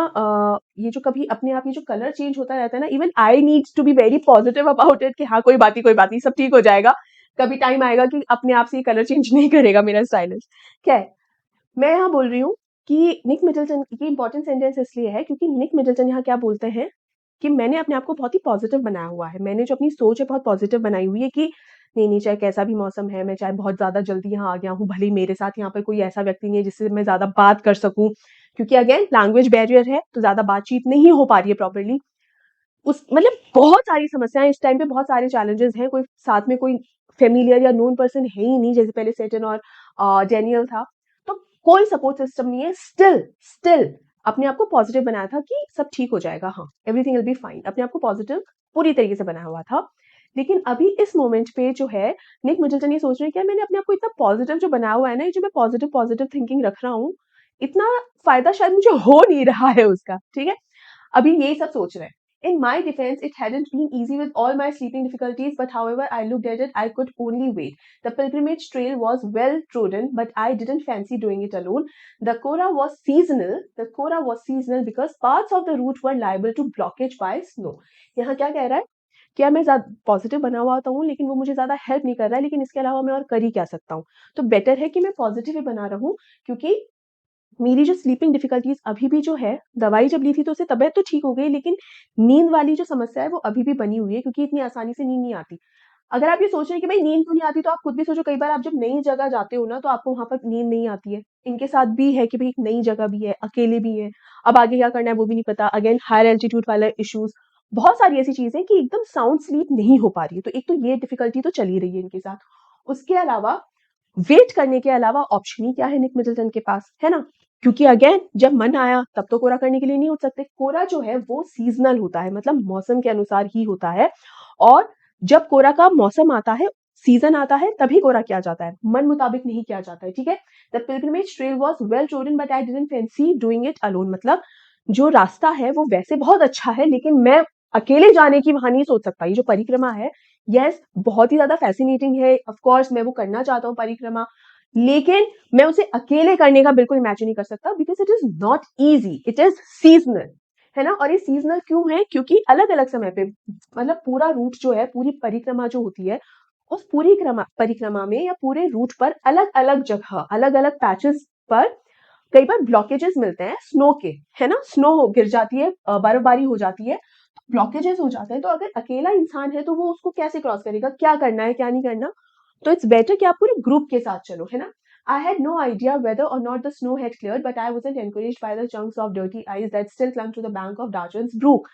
ये जो कभी अपने आप ये जो कलर चेंज होता रहता है ना, even I needs to be very positive about it कि हाँ कोई बात नहीं, सब ठीक हो जाएगा। कभी टाइम आएगा कि अपने आप से ये कलर चेंज नहीं करेगा मेरा स्टाइलिश। क्या है, मैं यहाँ बोल रही हूँ कि निक मिडलटन की इंपॉर्टेंट सेंटेंस इसलिए है क्योंकि निक मिडलटन यहाँ क्या बोलते हैं कि मैंने अपने आप को बहुत ही पॉजिटिव बनाया हुआ है। मैंने जो अपनी सोच है बहुत पॉजिटिव बनाई हुई है कि नहीं चाहे कैसा भी मौसम है, मैं चाहे बहुत ज़्यादा जल्दी यहाँ आ गया हूँ, भले ही मेरे साथ यहाँ पर कोई ऐसा व्यक्ति नहीं है जिससे मैं ज़्यादा बात कर सकूँ, क्योंकि अगेन लैंग्वेज बैरियर है तो ज़्यादा बातचीत नहीं हो पा रही है प्रॉपर्ली। उस मतलब बहुत सारी समस्याएं इस टाइम पे, बहुत सारे चैलेंजेस हैं, कोई साथ में कोई फेमिलियर या नोन पर्सन है ही नहीं, जैसे पहले सेटन और डेनियल था, तो कोई सपोर्ट सिस्टम नहीं है। स्टिल स्टिल अपने आप को पॉजिटिव बनाया था कि सब ठीक हो जाएगा, हाँ एवरीथिंग विल बी फाइन, अपने आप को पॉजिटिव पूरी तरीके से बनाया हुआ था। लेकिन अभी इस मोमेंट पे जो है निक मिडलटन ये सोच रहे हैं कि मैंने अपने आप को इतना पॉजिटिव जो बनाया हुआ है ना, ये जो मैं पॉजिटिव पॉजिटिव थिंकिंग रख रहा हूँ, इतना फायदा शायद मुझे हो नहीं रहा है उसका। ठीक है, अभी यही सब सोच रहे हैं। In my defense, it hadn't been easy with all my sleeping difficulties, but however I looked at it, I could only wait. The pilgrimage trail was well trodden, but I didn't fancy doing it alone. The Kora was seasonal. The Kora was seasonal because parts of the route were liable to blockage by snow. यहाँ क्या कह रहा है, क्या मैं ज्यादा positive बना हुआ होता हूँ लेकिन वो मुझे ज्यादा हेल्प नहीं कर रहा है, लेकिन इसके अलावा मैं और कर ही क्या सकता हूँ। तो बेटर है कि मैं पॉजिटिव ही बना रहूं, क्योंकि मेरी जो स्लीपिंग डिफिकल्टीज अभी भी जो है, दवाई जब ली थी तो उससे तबीयत तो ठीक हो गई, लेकिन नींद वाली जो समस्या है वो अभी भी बनी हुई है, क्योंकि इतनी आसानी से नींद नहीं आती। अगर आप ये सोच रहे हैं कि भाई नींद क्यों नहीं आती, तो आप खुद भी सोचो, कई बार आप जब नई जगह जाते हो ना तो आपको वहां पर नींद नहीं आती है। इनके साथ भी है कि भाई एक नई जगह भी है, अकेले भी है, अब आगे क्या करना है वो भी नहीं पता, अगेन हायर एल्टीट्यूड वाले इश्यूज, बहुत सारी ऐसी चीजें कि एकदम साउंड स्लीप नहीं हो पा रही है। तो एक तो ये डिफिकल्टी तो चली रही है इनके साथ। उसके अलावा वेट करने के अलावा ऑप्शन ही क्या है निक मिडलटन के पास, है ना? क्योंकि अगेन जब मन आया तब तो कोरा करने के लिए नहीं उठ सकते। कोरा जो है वो सीजनल होता है, मतलब मौसम के अनुसार ही होता है, और जब कोरा का मौसम आता है, सीजन आता है, तभी कोरा किया जाता है, मन मुताबिक नहीं किया जाता है। ठीक है, the pilgrimage trail was well trodden but I didn't fancy doing it alone. मतलब जो रास्ता है वो वैसे बहुत अच्छा है, लेकिन मैं अकेले जाने की वहां नहीं सोच सकता। ये जो परिक्रमा है, यस बहुत ही ज्यादा फैसिनेटिंग है, ऑफ कोर्स मैं वो करना चाहता हूँ परिक्रमा, लेकिन मैं उसे अकेले करने का बिल्कुल इमेजिन नहीं कर सकता, because it is not easy, it is seasonal, है ना? और ये सीजनल क्यों है? क्योंकि अलग अलग समय पे, मतलब पूरा रूट जो है, पूरी परिक्रमा जो होती है, उस पूरी परिक्रमा में या पूरे रूट पर अलग अलग जगह, अलग अलग पैचेस पर कई बार ब्लॉकेजेस मिलते हैं स्नो के, है ना? स्नो गिर जाती है, बर्फबारी हो जाती है, ब्लॉकेजेस हो जाते हैं। तो अगर अकेला इंसान है तो वो उसको कैसे क्रॉस करेगा, क्या करना है क्या नहीं करना? तो इट्स बेटर कि आप पूरे ग्रुप के साथ चलो, है ना? I had no idea whether or not the snow had cleared, but I wasn't encouraged by the chunks of dirty ice that still clung to the bank of Darchan's brook.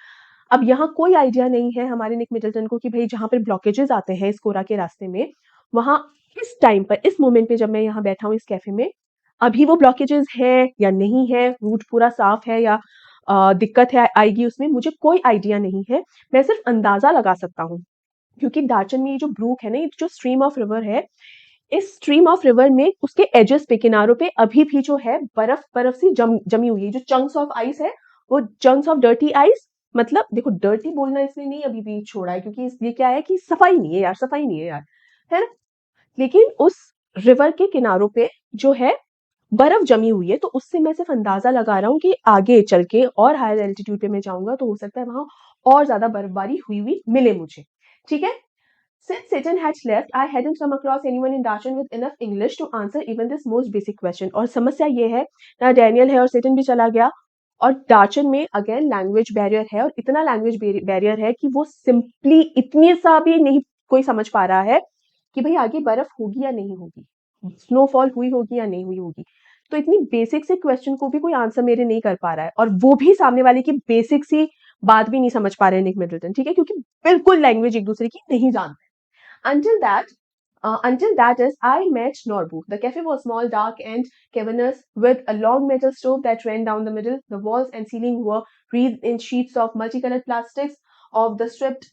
अब यहाँ कोई idea नहीं है हमारे निक Middleton को कि भाई जहाँ पर ब्लॉकेजेस आते हैं इस कोरा के रास्ते में, वहां इस टाइम पर, इस मोमेंट पे जब मैं यहाँ बैठा हूँ इस कैफे में, अभी वो ब्लॉकेजेस है या नहीं है, रूट पूरा साफ है या दिक्कत है आएगी उसमें, मुझे कोई आइडिया नहीं है। मैं सिर्फ अंदाजा लगा सकता हूँ, क्योंकि दार्चन में ये जो ब्रूक है ना, ये जो स्ट्रीम ऑफ रिवर है, इस स्ट्रीम ऑफ रिवर में उसके एजेस पे, किनारों पे अभी भी जो है बर्फ बर्फ सी जमी हुई है। जो चंक्स ऑफ आइस है वो चंक्स ऑफ डर्टी आइस, मतलब देखो डर्टी बोलना इसलिए नहीं अभी भी छोड़ा है क्योंकि ये क्या है कि सफाई नहीं है यार, सफाई नहीं है यार, है ना? लेकिन उस रिवर के किनारों पे जो है बर्फ जमी हुई है, तो उससे मैं सिर्फ अंदाजा लगा रहा हूँ कि आगे चल के और हायर एल्टीट्यूड पे मैं जाऊंगा तो हो सकता है वहां और ज्यादा बर्फबारी हुई हुई मिले मुझे। ठीक है, since Satan had left, I hadn't come across anyone in Dachan with enough English to answer even this most basic question. और समस्या ये है ना, डैनियल है और सेटन भी चला गया, और डार्चन में अगेन लैंग्वेज बैरियर है, और इतना लैंग्वेज बैरियर है कि वो सिंपली इतनी सा भी नहीं कोई समझ पा रहा है कि भाई आगे बर्फ होगी या नहीं होगी, स्नोफॉल हुई होगी या नहीं हुई होगी। तो इतनी बेसिक से क्वेश्चन को भी कोई आंसर मेरे नहीं कर पा रहा है, और वो भी सामने वाले की बेसिक सी बात भी नहीं समझ पा रहे निक मिडलटन। ठीक है, क्योंकि बिल्कुल लैंग्वेज एक दूसरे की नहीं जानते। Until that is, I met Norbu. The cafe was small, dark, and cavernous, with a long metal stove that ran down the middle. The walls and ceiling were wreathed in sheets of multicolored plastics of the stripped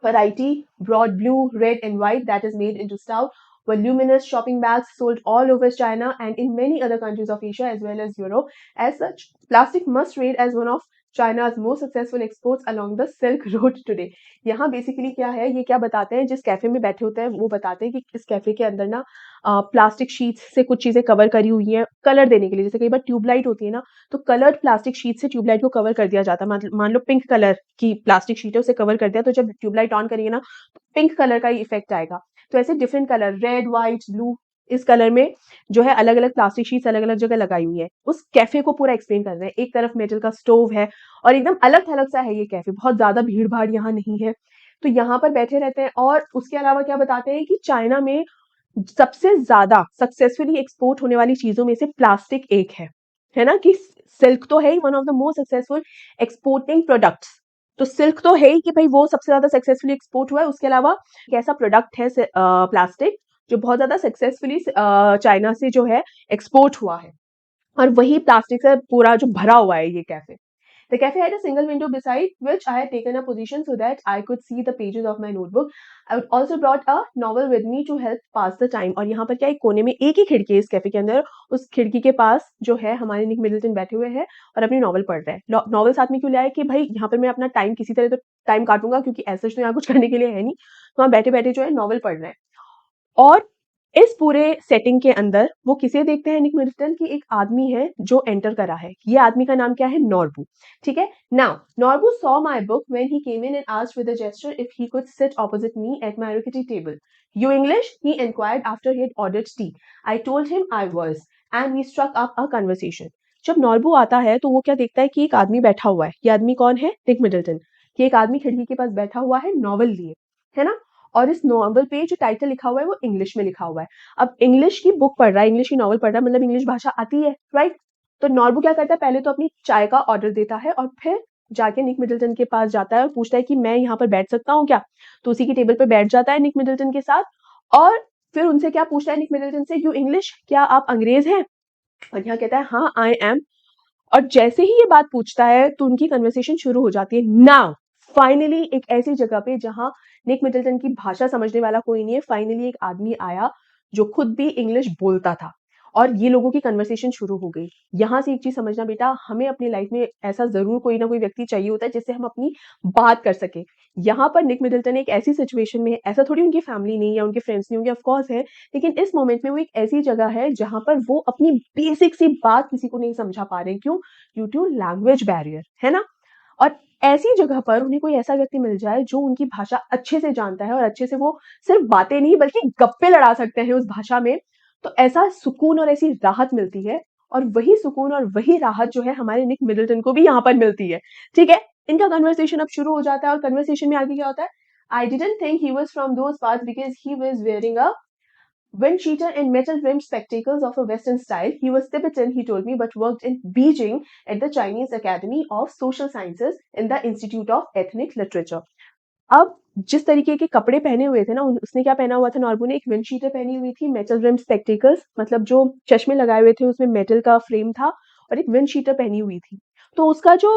variety, broad blue, red, and white, that is made into stout. voluminous shopping bags sold all over China and in many other countries of Asia as well as Europe. As such, plastic must rate as one of China's most successful exports along the Silk Road today. यहाँ basically क्या है, ये क्या बताते हैं, जिस cafe में बैठे होते हैं वो बताते हैं कि इस कैफे के अंदर ना प्लास्टिक शीट्स से कुछ चीजें कवर करी हुई हैं कलर देने के लिए। जैसे कई बार ट्यूबलाइट होती है ना, तो कलर्ड प्लास्टिक शीट से ट्यूबलाइट को कवर कर दिया जाता है। मान लो पिंक कलर की प्लास्टिक शीट है, उसे कवर कर दिया, तो जब ट्यूबलाइट ऑन करेंगे ना तो पिंक कलर का इफेक्ट आएगा। तो ऐसे different colour, red, white, blue, इस कलर में जो है अलग अलग प्लास्टिक शीट्स अलग अलग जगह लगाई हुई है। उस कैफे को पूरा एक्सप्लेन कर रहे हैं। एक तरफ मेटल का स्टोव है और एकदम अलग थलग सा है ये कैफे, बहुत ज्यादा भीड़ भाड़ यहाँ नहीं है, तो यहाँ पर बैठे रहते हैं। और उसके अलावा क्या बताते हैं कि चाइना में सबसे ज्यादा सक्सेसफुली एक्सपोर्ट होने वाली चीजों में से प्लास्टिक एक है ना, कि सिल्क तो है ही one of the most successful exporting products. तो सिल्क तो है ही कि भाई वो सबसे ज्यादा सक्सेसफुली एक्सपोर्ट हुआ है। उसके अलावा एक ऐसा प्रोडक्ट है प्लास्टिक जो बहुत ज्यादा सक्सेसफुली चाइना से जो है एक्सपोर्ट हुआ है, और वही प्लास्टिक से पूरा जो भरा हुआ है ये cafe. The cafe had a single window beside which I had taken a position so that I could see the pages of my notebook. I would also brought a novel with me to help pass the time. और यहाँ पर क्या, एक कोने में एक ही खिड़की है इस कैफे के अंदर, उस खिड़की के पास जो है हमारे निक मिडल्टन बैठे हुए हैं और अपनी नॉवल पढ़ रहे हैं। नॉवल साथ में क्यों लाया कि भाई यहाँ पर मैं अपना टाइम किसी तरह तो टाइम काटूंगा, क्योंकि ऐसा तो यहाँ कुछ करने के लिए है नहीं, तो वहाँ बैठे बैठे जो है नॉवल पढ़ रहे हैं। और इस पूरे सेटिंग के अंदर वो किसे देखते हैं, निक मिडल्टन की एक आदमी है जो एंटर करा है। ये आदमी का नाम क्या है, नॉर्बू। ठीक है, now Norbu saw my book when he came in and asked with a gesture if he could sit opposite me at my rickety table. You English, he inquired after he had ordered tea. I told him I was and we struck up a conversation. जब Norbu आता है तो वो क्या देखता है कि एक आदमी बैठा हुआ है। ये आदमी कौन है, निक मिडल्टन। कि एक आदमी खिड़की के पास बैठा हुआ है नॉवल लिए, है ना, और इस नॉवल पे जो टाइटल लिखा हुआ है वो इंग्लिश में लिखा हुआ है। अब इंग्लिश की बुक पढ़ रहा है, इंग्लिश की नॉवल पढ़ रहा है, मतलब इंग्लिश भाषा आती है, राइट। तो नॉर्बू क्या करता है, पहले तो अपनी चाय का ऑर्डर देता है और फिर जाके निक मिडल्टन के पास जाता है और पूछता है कि मैं यहाँ पर बैठ सकता हूँ क्या। तो उसी की टेबल पर बैठ जाता है निक मिडल्टन के साथ, और फिर उनसे क्या पूछता है निक मिडल्टन से, यू इंग्लिश, क्या आप अंग्रेज हैं। और यहाँ कहता है हाँ आई एम। और जैसे ही ये बात पूछता है तो उनकी कन्वर्सेशन शुरू हो जाती है। नाउ फाइनली एक ऐसी जगह पे जहां निक मिडल्टन की भाषा समझने वाला कोई नहीं है, फाइनली एक आदमी आया जो खुद भी इंग्लिश बोलता था और ये लोगों की कन्वर्सेशन शुरू हो गई। यहां से एक चीज समझना बेटा, हमें अपनी लाइफ में ऐसा जरूर कोई ना कोई व्यक्ति चाहिए होता है जिससे हम अपनी बात कर सके। यहाँ पर निक मिडल्टन एक ऐसी सिचुएशन में है, ऐसा थोड़ी उनकी फैमिली नहीं या उनके फ्रेंड्स नहीं होंगे, ऑफकोर्स है, लेकिन इस मोमेंट में वो एक ऐसी जगह है जहां पर वो अपनी बेसिक सी बात किसी को नहीं समझा पा रहे। क्यों, ड्यू टू लैंग्वेज बैरियर, है ना। और ऐसी जगह पर उन्हें कोई ऐसा व्यक्ति मिल जाए जो उनकी भाषा अच्छे से जानता है और अच्छे से वो सिर्फ बातें नहीं बल्कि गप्पे लड़ा सकते हैं उस भाषा में, तो ऐसा सुकून और ऐसी राहत मिलती है। और वही सुकून और वही राहत जो है हमारे निक मिडल्टन को भी यहाँ पर मिलती है। ठीक है, इनका कन्वर्सेशन अब शुरू हो जाता है और कन्वर्सेशन में आगे क्या होता है, I didn't think he was from those parts because he was wearing a wind cheater and metal-rimmed spectacles of a Western style. He was Tibetan, he told me, but worked in Beijing at the Chinese Academy of Social Sciences in the Institute of Ethnic Literature. अब जिस तरीके के कपड़े पहने हुए थे ना, उसने क्या पहना हुआ था, नॉर्बू ने एक विंड शीटर पहनी हुई थी, मेटल रिम स्पेक्टिकल्स, मतलब जो चश्मे लगाए हुए थे उसमें मेटल का फ्रेम था, और एक विंड शीटर पहनी हुई थी। तो उसका जो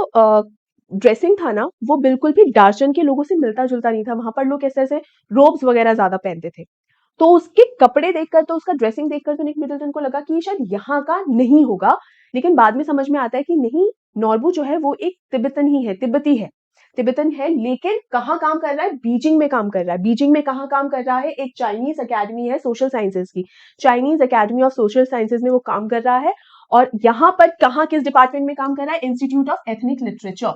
ड्रेसिंग था ना वो बिल्कुल भी डार्चन के लोगों से मिलता जुलता नहीं था। वहां पर लोग ऐसे ऐसे रोब्स वगैरह ज्यादा पहनते थे। तो उसके कपड़े देखकर, तो उसका ड्रेसिंग देखकर तो निक मिडल्टन को लगा कि ये शायद यहाँ का नहीं होगा, लेकिन बाद में समझ में आता है कि नहीं, नॉर्बू जो है वो एक तिब्बतन ही है, तिब्बती है, तिब्बतन है, लेकिन कहाँ काम कर रहा है, बीजिंग में काम कर रहा है। बीजिंग में कहाँ काम कर रहा है, एक चाइनीज अकेडमी है सोशल साइंसेज की, Chinese academy of social sciences में वो काम कर रहा है। और यहाँ पर कहाँ, किस डिपार्टमेंट में काम कर रहा है, इंस्टीट्यूट ऑफ एथनिक लिटरेचर।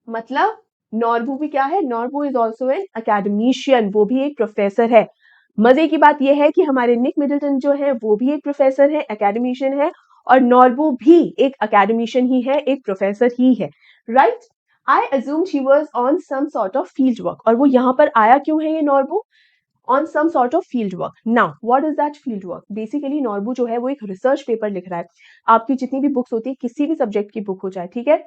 मतलब नॉर्बू भी क्या है, Norbu is also an academician, वो भी एक प्रोफेसर है। मजे की बात यह है कि हमारे निक मिडल्टन जो है वो भी एक प्रोफेसर है, एकेडमिशियन है, और नॉर्बू भी एक एकेडमिशियन ही है, एक प्रोफेसर ही है, right. I assumed he was on some sort of field work. और वो यहाँ पर आया क्यों है ये Norbu, on some sort of field work. Now what is that field work, basically Norbu जो है वो एक रिसर्च पेपर लिख रहा है। आपकी जितनी भी बुक्स होती है, किसी भी सब्जेक्ट की बुक हो जाए, ठीक है,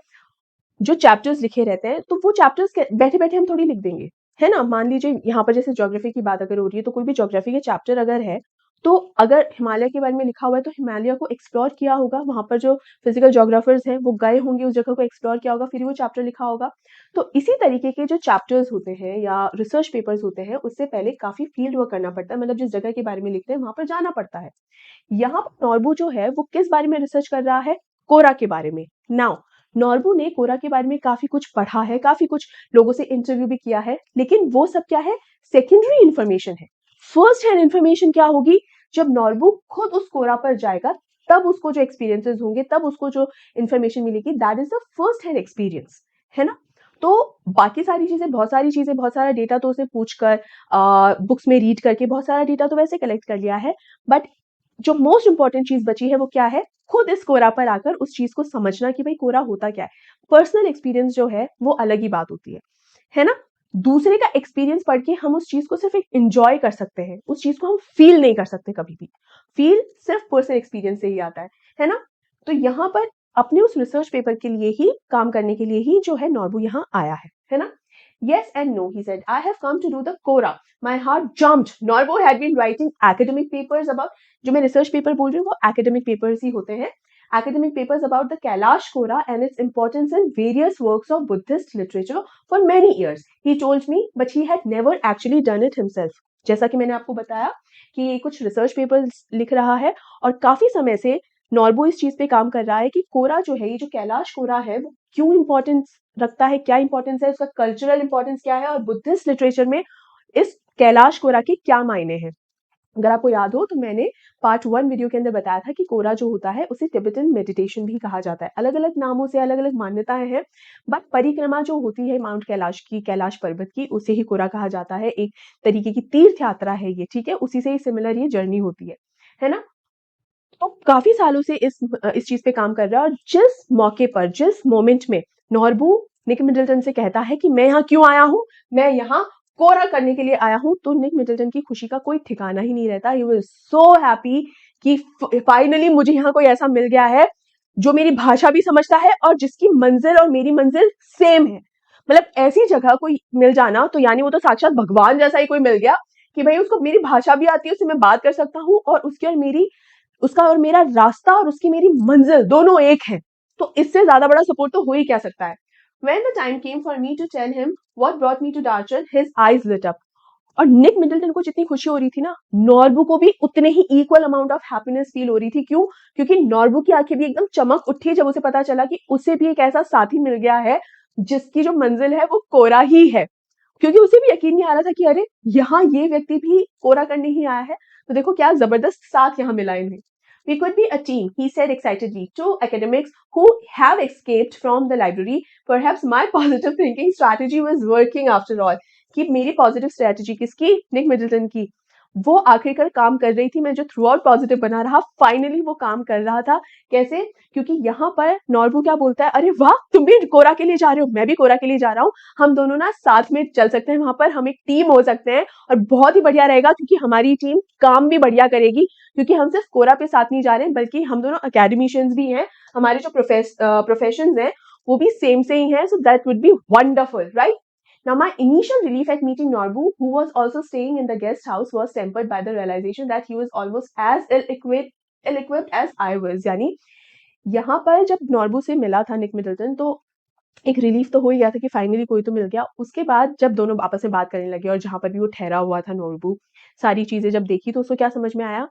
जो चैप्टर्स लिखे रहते हैं, तो वो चैप्टर्स बैठे बैठे हम थोड़ी लिख देंगे, है ना। मान लीजिए यहाँ पर जैसे ज्योग्राफी की बात अगर हो रही है, तो कोई भी ज्योग्राफी के चैप्टर अगर है तो अगर हिमालय के बारे में लिखा हुआ है तो हिमालय को एक्सप्लोर किया होगा, वहाँ पर जो फिजिकल जोग्राफर्स हैं वो गए होंगे, उस जगह को एक्सप्लोर किया होगा, फिर वो चैप्टर लिखा होगा। तो इसी तरीके के जो चैप्टर्स होते हैं या रिसर्च पेपर्स होते हैं, उससे पहले काफ़ी फील्ड वर्क करना पड़ता है, मतलब जिस जगह के बारे में लिखते हैं वहाँ पर जाना पड़ता है। यहाँ पर नॉर्बू जो है वो किस बारे में रिसर्च कर रहा है? कोरा के बारे में। नाउ नॉर्बू ने कोरा के बारे में काफ़ी कुछ पढ़ा है, काफ़ी कुछ लोगों से इंटरव्यू भी किया है, लेकिन वो सब क्या है? सेकेंडरी इन्फॉर्मेशन है। फर्स्ट हैंड इन्फॉर्मेशन क्या होगी? जब नॉर्बू खुद उस कोरा पर जाएगा, तब उसको जो एक्सपीरियंसेस होंगे, तब उसको जो इन्फॉर्मेशन मिलेगी, that is the first hand experience, है ना? तो बाकी सारी चीजें, बहुत सारी चीजें, बहुत सारा डेटा तो उसे पूछकर, बुक्स में रीड करके बहुत सारा डेटा तो वैसे कलेक्ट कर लिया है, बट जो मोस्ट इंपॉर्टेंट चीज बची है वो क्या है? खुद इस कोरा पर आकर उस चीज को समझना कि भाई कोरा होता क्या है। पर्सनल एक्सपीरियंस जो है वो अलग ही बात होती है ना? दूसरे का एक्सपीरियंस पढ़ के हम उस चीज को सिर्फ एक एंजॉय कर सकते हैं, उस चीज को हम फील नहीं कर सकते कभी भी। फील सिर्फ पर्सनल एक्सपीरियंस से ही आता है ना? तो यहाँ पर अपने उस रिसर्च पेपर के लिए ही, काम करने के लिए ही जो है नॉर्बू यहाँ आया है ना? Yes and no, he said. I have come to do the Quora. My heart jumped. Norbo had been writing academic papers about, जो मैं रिसर्च पेपर बोल रही हूँ वो academic papers ही होते हैं. Academic papers about the Kailash Quora and its importance in various works of Buddhist literature for many years. He told me, but he had never actually done it himself. जैसा कि मैंने आपको बताया कि ये कुछ रिसर्च पेपर्स लिख रहा है और काफी समय से नॉर्बो इस चीज पे काम कर रहा है कि कोरा जो है, ये जो कैलाश कोरा है, वो क्यों इंपॉर्टेंस रखता है, क्या इंपॉर्टेंस है, उसका कल्चरल इंपॉर्टेंस क्या है और बुद्धिस्ट लिटरेचर में इस कैलाश कोरा के क्या मायने हैं। अगर आपको याद हो तो मैंने पार्ट 1 वीडियो के अंदर बताया था कि कोरा जो होता है उसे टिबेटन मेडिटेशन भी कहा जाता है। अलग अलग नामों से अलग अलग मान्यताएं हैं, बट परिक्रमा जो होती है माउंट कैलाश की, कैलाश पर्वत की, उसे ही कोरा कहा जाता है। एक तरीके की तीर्थ यात्रा है ये, ठीक है? उसी से ही सिमिलर ये जर्नी होती है ना? तो काफी सालों से इस चीज पे काम कर रहा है और जिस मौके पर, जिस मोमेंट में नॉर्बू निक मिडल्टन से कहता है कि मैं यहाँ क्यों आया हूँ, मैं यहाँ कोरा करने के लिए आया हूँ, तो निक मिडल्टन की खुशी का कोई ठिकाना ही नहीं रहता। ही वाज सो हैप्पी कि फाइनली मुझे यहाँ कोई ऐसा मिल गया है जो मेरी भाषा भी समझता है और जिसकी मंजिल और मेरी मंजिल सेम है। मतलब ऐसी जगह कोई मिल जाना तो यानी वो तो साक्षात भगवान जैसा ही कोई मिल गया कि भाई उसको मेरी भाषा भी आती है, उससे मैं बात कर सकता हूँ और उसकी और मेरी, उसका और मेरा रास्ता और उसकी मेरी मंजिल दोनों एक है। तो इससे ज्यादा बड़ा सपोर्ट तो हो ही क्या सकता है। When the time came for me to tell him what brought me to Darchen, his eyes lit up. और निक मिडल्टन को जितनी खुशी हो रही थी ना, नॉर्बू को भी उतने ही equal amount of happiness feel हो रही थी। क्यों? क्योंकि नॉर्बू की आंखें भी एकदम चमक उठी जब उसे पता चला कि उसे भी एक ऐसा साथी मिल गया है जिसकी जो मंजिल है वो कोरा ही है। क्योंकि उसे भी यकीन नहीं आ रहा था कि अरे यहाँ ये व्यक्ति भी कोरा करने ही आया है। तो देखो क्या जबरदस्त साथ यहाँ मिला इन्हें। We could be a team, he said excitedly. Two academics who have escaped from the library. Perhaps my positive thinking strategy was working after all. कि मेरी पॉजिटिव स्ट्रेटजी किसकी? निक मिडल्टन की। वो आखिरकार काम कर रही थी। मैं जो थ्रू आउट पॉजिटिव बना रहा, फाइनली वो काम कर रहा था। कैसे? क्योंकि यहाँ पर नॉर्बू क्या बोलता है, अरे वाह तुम भी कोरा के लिए जा रहे हो, मैं भी कोरा के लिए जा रहा हूँ, हम दोनों ना साथ में चल सकते हैं, वहां पर हम एक टीम हो सकते हैं और बहुत ही बढ़िया रहेगा क्योंकि हमारी टीम काम भी बढ़िया करेगी। क्योंकि हम सिर्फ कोरा पे साथ नहीं जा रहे हैं बल्कि हम दोनों अकेडमिशियंस भी हैं, हमारे जो प्रोफेशंस हैं वो भी सेम से ही हैं, so that would be wonderful, right? Now, my initial relief at meeting Norbu, who was also staying in the guest house, was tempered by the realization that he was almost as ill-equipped as I was. यानी यहाँ पर जब नॉर्बू से मिला था निक Middleton तो एक relief तो हो ही गया था कि फाइनली कोई तो मिल गया। उसके बाद जब दोनों आपस में बात करने लगे और जहाँ पर भी वो ठहरा हुआ था नॉर्बू, सारी चीजें जब देखी तो उसको क्या समझ में आया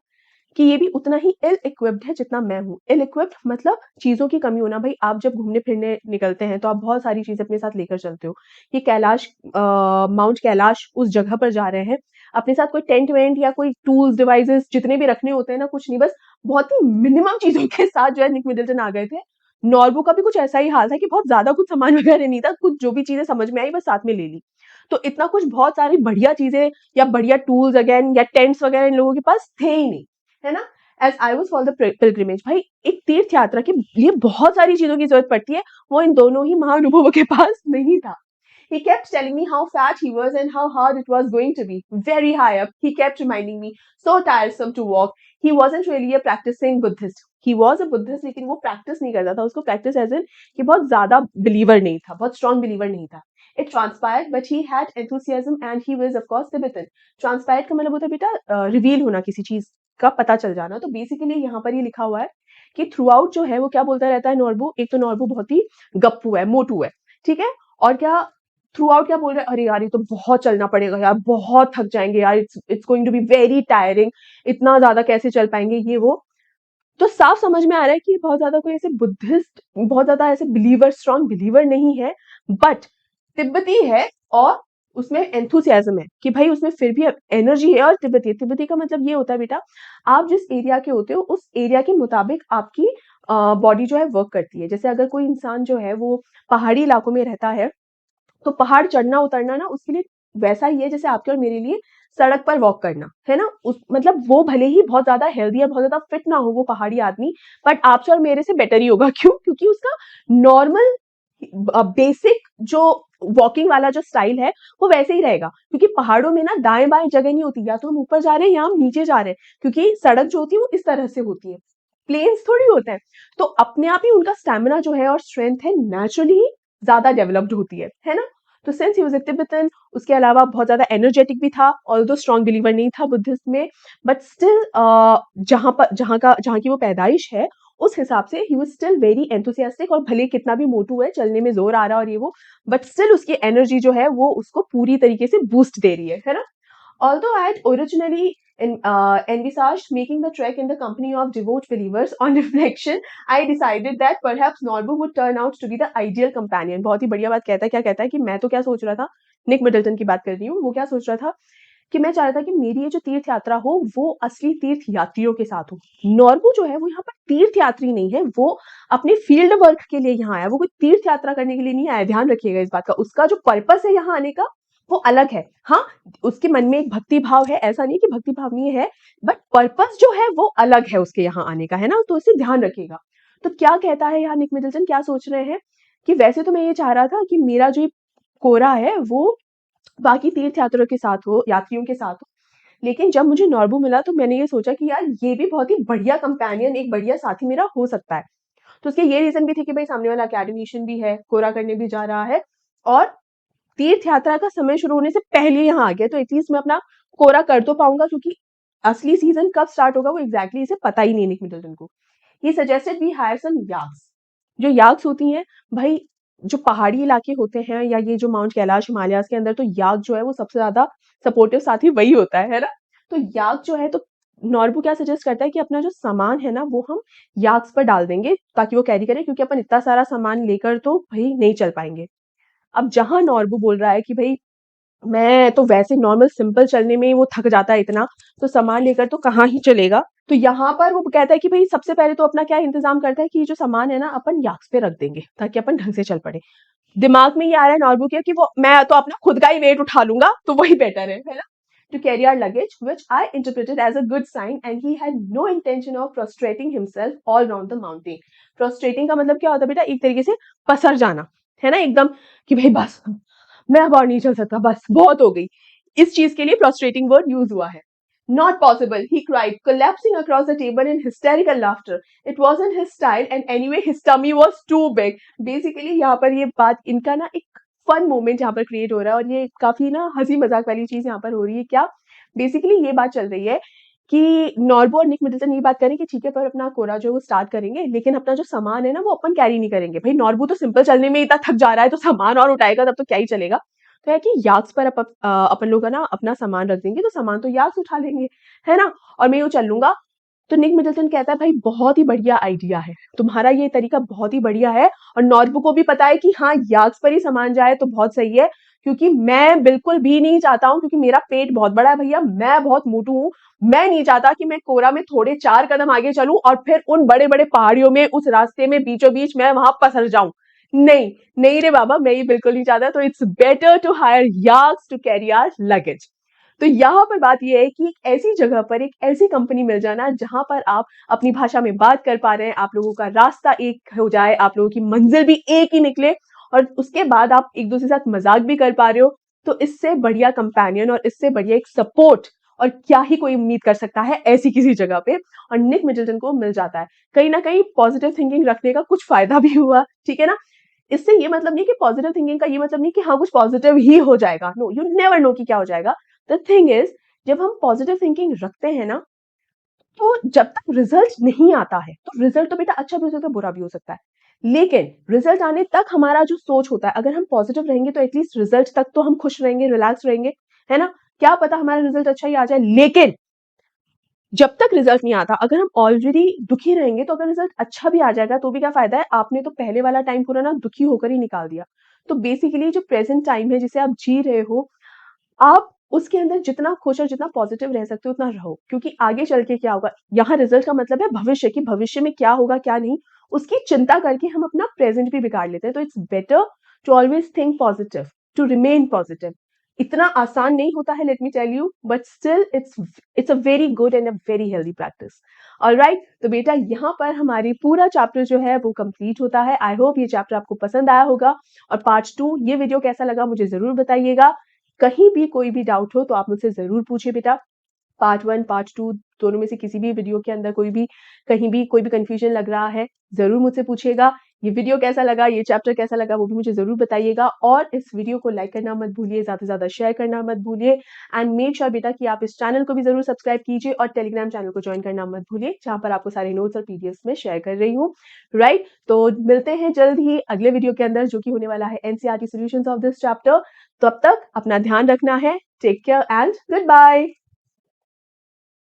कि ये भी उतना ही इल इक्विप्ड है जितना मैं हूँ। इल इक्विप्ड मतलब चीजों की कमी होना। भाई आप जब घूमने फिरने निकलते हैं तो आप बहुत सारी चीजें अपने साथ लेकर चलते हो। ये कैलाश, माउंट कैलाश उस जगह पर जा रहे हैं, अपने साथ कोई टेंट वेंट या कोई टूल्स डिवाइसेस जितने भी रखने होते हैं ना, कुछ नहीं, बस बहुत ही मिनिमम चीजों के साथ जो है निक मिडल्टन आ गए थे। नॉर्बू का भी कुछ ऐसा ही हाल था कि बहुत ज्यादा कुछ सामान वगैरह नहीं था, कुछ जो भी चीजें समझ में आई बस साथ में ले ली। तो इतना कुछ बहुत सारी बढ़िया चीजें या बढ़िया टूल्स अगेन या टेंट्स वगैरह इन लोगों के पास थे ही नहीं, है ना? As I was for the pilgrimage, भाई एक तीर्थ यात्रा के लिए बहुत सारी चीजों की जरूरत पड़ती है, वो इन दोनों ही महानुभवों के पास नहीं था। He kept telling me how fat he was and how hard it was going to be. Very high up, he kept reminding me, so tiresome to walk. He wasn't really a practicing Buddhist. He was a Buddhist, लेकिन वो practice नहीं करता था। उसको practice as in कि बहुत ज़्यादा believer नहीं था, बहुत strong believer नहीं था। It transpired, but he had enthusiasm and he was of course Tibetan. Transpired का मतलब होता है बेटा reveal होना किसी चीज का पता चल जाना। तो बेसिकली यहाँ पर ये लिखा हुआ है कि थ्रू आउट जो है वो क्या बोलता रहता है नॉर्बू, एक तो नॉर्बू बहुत ही गप्पू है, मोटू है, ठीक है, और क्या थ्रू आउट क्या बोल रहा है, अरे यार ये तो बहुत चलना पड़ेगा यार, बहुत थक जाएंगे यार, it's going to be very tiring, इतना ज्यादा कैसे चल पाएंगे ये वो। तो साफ समझ में आ रहा है कि बहुत ज्यादा कोई ऐसे बुद्धिस्ट, बहुत ज्यादा ऐसे बिलीवर, स्ट्रांग बिलीवर नहीं है, बट तिब्बती है और उसमें एंथुसियाज्म है कि भाई उसमें फिर भी एनर्जी है। और तिब्बती है, तिब्बती का मतलब ये होता है बेटा, आप जिस एरिया के होते हो उस एरिया के मुताबिक आपकी बॉडी जो है वर्क करती है। जैसे अगर कोई इंसान जो है वो पहाड़ी इलाकों में रहता है तो पहाड़ चढ़ना उतरना ना उसके लिए वैसा ही है जैसे आपके और मेरे लिए सड़क पर वॉक करना है ना। उस मतलब वो भले ही बहुत ज्यादा हेल्दी है, बहुत ज्यादा फिट ना हो वो पहाड़ी आदमी, बट आपसे और मेरे से बेटर ही होगा। क्यों? क्योंकि उसका नॉर्मल बेसिक जो वॉकिंग वाला जो स्टाइल है वो वैसे ही रहेगा। क्योंकि पहाड़ों में ना दाएं बाएं जगह नहीं होती, या तो हम ऊपर जा रहे हैं या हम नीचे जा रहे हैं, क्योंकि सड़क जो होती है वो इस तरह से होती है, प्लेन्स थोड़ी होते हैं। तो अपने आप ही उनका स्टेमिना जो है और स्ट्रेंथ है नेचुरली ज्यादा डेवलप्ड होती है ना। तो since he was a Tibetan, उसके अलावा बहुत ज्यादा एनर्जेटिक भी था, ऑल्दो स्ट्रॉन्ग बिलीवर नहीं था बुद्धिस्ट में, बट स्टिल जहां की वो पैदाइश है उस हिसाब से he was still very enthusiastic. और भले कितना भी मोटू है, चलने में जोर आ रहा है और ये वो, बट स्टिल उसकी एनर्जी जो है वो उसको पूरी तरीके से बूस्ट दे रही है ना। Although I had originally envisaged making the trek in the company of devout believers, on reflection, I decided that perhaps Norbu would turn out to be the ideal companion. बहुत ही बढ़िया बात कहता है, क्या कहता है कि मैं तो क्या सोच रहा था, निक मिडल्टन की बात कर रही हूँ, वो क्या सोच रहा था कि मैं चाह रहा था कि मेरी ये जो तीर्थ यात्रा हो वो असली तीर्थ यात्रियों के साथ हो। नॉर्बू जो है वो यहाँ पर तीर्थ यात्री नहीं है, वो अपने फील्ड वर्क के लिए यहाँ आया, वो कोई तीर्थ यात्रा करने के लिए नहीं आया। ध्यान रखिएगा इस बात का, उसका जो पर्पस है यहाँ आने का वो अलग है। हाँ, उसके मन में एक भक्ति भाव है, ऐसा नहीं कि भक्ति भाव नहीं है, बट पर्पस जो है वो अलग है उसके यहाँ आने का, है ना। तो इसे ध्यान रखिएगा। तो क्या कहता है यहाँ निक मिडल्टन, क्या सोच रहे हैं कि वैसे तो मैं ये चाह रहा था कि मेरा जो कोरा है वो बाकी तीर्थ यात्रियों के साथ हो, यात्रियों के साथ हो, लेकिन जब मुझे नॉर्बू मिला तो मैंने ये सोचा कि यार ये भी बहुत ही बढ़िया कंपेनियन, एक बढ़िया साथी मेरा हो सकता है। तो उसके ये रीजन भी थे कि भाई सामने वाला अकेडमिशियन भी है, कोरा करने भी जा रहा है, और तीर्थ यात्रा का समय शुरू होने से पहले यहाँ आ गया, तो एटलीस्ट मैं अपना कोरा कर तो पाऊंगा, क्योंकि असली सीजन कब स्टार्ट होगा वो एग्जैक्टली इसे पता ही नहीं निक मिडल्टन को। ही सजेस्टेड वी हायर सम याक्स। जो याक्स होती हैं भाई, जो पहाड़ी इलाके होते हैं या ये जो माउंट कैलाश हिमालयाज के अंदर, तो याक जो है वो सबसे ज्यादा सपोर्टिव साथी वही होता है ना। तो याक जो है, तो नॉर्बू क्या सजेस्ट करता है कि अपना जो सामान है ना वो हम याक्स पर डाल देंगे ताकि वो कैरी करें, क्योंकि अपन इतना सारा सामान लेकर तो भाई नहीं चल पाएंगे। अब जहां नॉर्बू बोल रहा है कि भाई मैं तो वैसे नॉर्मल सिंपल चलने में ही वो थक जाता है इतना, तो सामान लेकर तो कहाँ ही चलेगा। तो यहाँ पर वो कहता है कि भाई सबसे पहले तो अपना क्या इंतजाम करता है कि जो सामान है ना अपन याक्स पे रख देंगे ताकि अपन ढंग से चल पड़े। दिमाग में ये आ रहा है नॉर्बू के कि वो मैं तो अपना खुद का ही वेट उठा लूंगा तो वही बेटर है ना। To carry our luggage, which I interpreted as a good sign, and he had no intention of prostrating himself all round the mountain. Prostrating का मतलब क्या होता है बेटा, एक तरीके से पसर जाना, है ना, एकदम कि भाई बस मैं अब और नहीं चल सकता, बस बहुत हो गई। इस चीज के लिए prostrating वर्ड यूज हुआ है। Not possible, he cried, collapsing across the table in hysterical laughter. It wasn't his style, and anyway, his tummy was too big. Basically, यहाँ पर ये बात इनका ना एक फन मोमेंट यहाँ पर क्रिएट हो रहा है, और ये काफी ना हंसी मजाक वाली चीज यहाँ पर हो रही है। क्या बेसिकली ये बात चल रही है कि नॉर्बो और निक मिडल्टन ये बात करें कि ठीक है पर अपना कोरा जो है वो स्टार्ट करेंगे, लेकिन अपना जो सामान है ना वो अपन कैरी नहीं करेंगे। भाई नॉर्बो तो सिंपल चलने में इतना थक जा रहा है, तो सामान और उठाएगा तब तो क्या ही चलेगा। तो है कि याक्स पर अपन लोग ना अपना सामान रख देंगे, तो सामान तो याक्स उठा लेंगे, है ना, और मैं यूँ चल लूंगा। तो निक मिडल्टन कहता है भाई बहुत ही बढ़िया आइडिया है, तुम्हारा ये तरीका बहुत ही बढ़िया है, और नॉर्बू को भी पता है कि हाँ याक्स पर ही सामान जाए तो बहुत सही है, क्योंकि मैं बिल्कुल भी नहीं चाहता हूँ, क्योंकि मेरा पेट बहुत बड़ा है भैया, मैं बहुत मोटू हूँ, मैं नहीं चाहता कि मैं कोरा में थोड़े 4 कदम आगे चलूं और फिर उन बड़े बड़े पहाड़ियों में उस रास्ते में बीचों बीच मैं वहां पसर जाऊं। नहीं नहीं रे बाबा, मैं ये बिल्कुल नहीं चाहता। तो it's better to hire yaks to carry our luggage. तो यहाँ पर बात यह है कि एक ऐसी जगह पर एक ऐसी कंपनी मिल जाना जहां पर आप अपनी भाषा में बात कर पा रहे हैं, आप लोगों का रास्ता एक हो जाए, आप लोगों की मंजिल भी एक ही निकले, और उसके बाद आप एक दूसरे के साथ मजाक भी कर पा रहे हो, तो इससे बढ़िया कंपेनियन और इससे बढ़िया एक सपोर्ट और क्या ही कोई उम्मीद कर सकता है ऐसी किसी जगह पे। और निक मिडल्टन को मिल जाता है। कहीं ना कहीं पॉजिटिव थिंकिंग रखने का कुछ फायदा भी हुआ, ठीक है ना। इससे ये मतलब नहीं कि पॉजिटिव थिंकिंग का ये मतलब नहीं कि हाँ कुछ पॉजिटिव ही हो जाएगा, नो, यू नेवर नो कि क्या हो जाएगा। द थिंग इज, जब हम पॉजिटिव थिंकिंग रखते हैं ना तो जब तक रिजल्ट नहीं आता है, तो रिजल्ट तो बेटा अच्छा भी हो सकता है, बुरा भी हो सकता है, लेकिन रिजल्ट आने तक हमारा जो सोच होता है, अगर हम पॉजिटिव रहेंगे तो एटलीस्ट रिजल्ट तक तो हम खुश रहेंगे, रिलैक्स रहेंगे, है ना? क्या पता हमारा रिजल्ट अच्छा ही आ जाए, लेकिन जब तक रिजल्ट नहीं आता, अगर हम ऑलरेडी दुखी रहेंगे, तो अगर रिजल्ट अच्छा भी आ जाएगा तो भी क्या फायदा है, आपने तो पहले वाला टाइम पूरा ना दुखी होकर ही निकाल दिया। तो बेसिकली जो प्रेजेंट टाइम है जिसे आप जी रहे हो, आप उसके अंदर जितना खुश और जितना पॉजिटिव रह सकते हो उतना रहो, क्योंकि आगे चल के क्या होगा, यहाँ रिजल्ट का मतलब है भविष्य, कि भविष्य में क्या होगा क्या नहीं, उसकी चिंता करके हम अपना प्रेजेंट भी बिगाड़ लेते हैं। तो it's better to always think positive, to remain positive. इतना आसान नहीं होता है, let me tell you, but still it's a very good and a very healthy practice. Alright, तो बेटा यहाँ पर हमारी पूरा चैप्टर जो है वो कंप्लीट होता है। आई होप ये चैप्टर आपको पसंद आया होगा। और पार्ट 2 ये वीडियो कैसा लगा मुझे जरूर बताइएगा। कहीं भी कोई भी डाउट हो तो आप मुझसे ज़रूर पूछिए बेटा। पार्ट 1, पार्ट 2 दोनों में से किसी भी वीडियो के अंदर कोई भी कहीं भी कोई भी कन्फ्यूजन लग रहा है, ज़रूर मुझसे पूछिएगा। ये वीडियो कैसा लगा, ये चैप्टर कैसा लगा, वो भी मुझे ज़रूर बताइएगा। और इस वीडियो को लाइक करना मत भूलिए, ज़्यादा से ज़्यादा शेयर करना मत भूलिए। एंड मेक श्योर बेटा कि आप इस चैनल को भी ज़रूर सब्सक्राइब कीजिए और टेलीग्राम चैनल को जॉइन करना मत भूलिए, जहाँ पर आपको सारे नोट्स और पीडीएफ्स में शेयर कर रही हूँ। राइट, तो मिलते हैं जल्द ही अगले वीडियो के अंदर, जो कि होने वाला है NCERT solutions of this chapter. तब तक अपना ध्यान रखना है। Take care and good bye.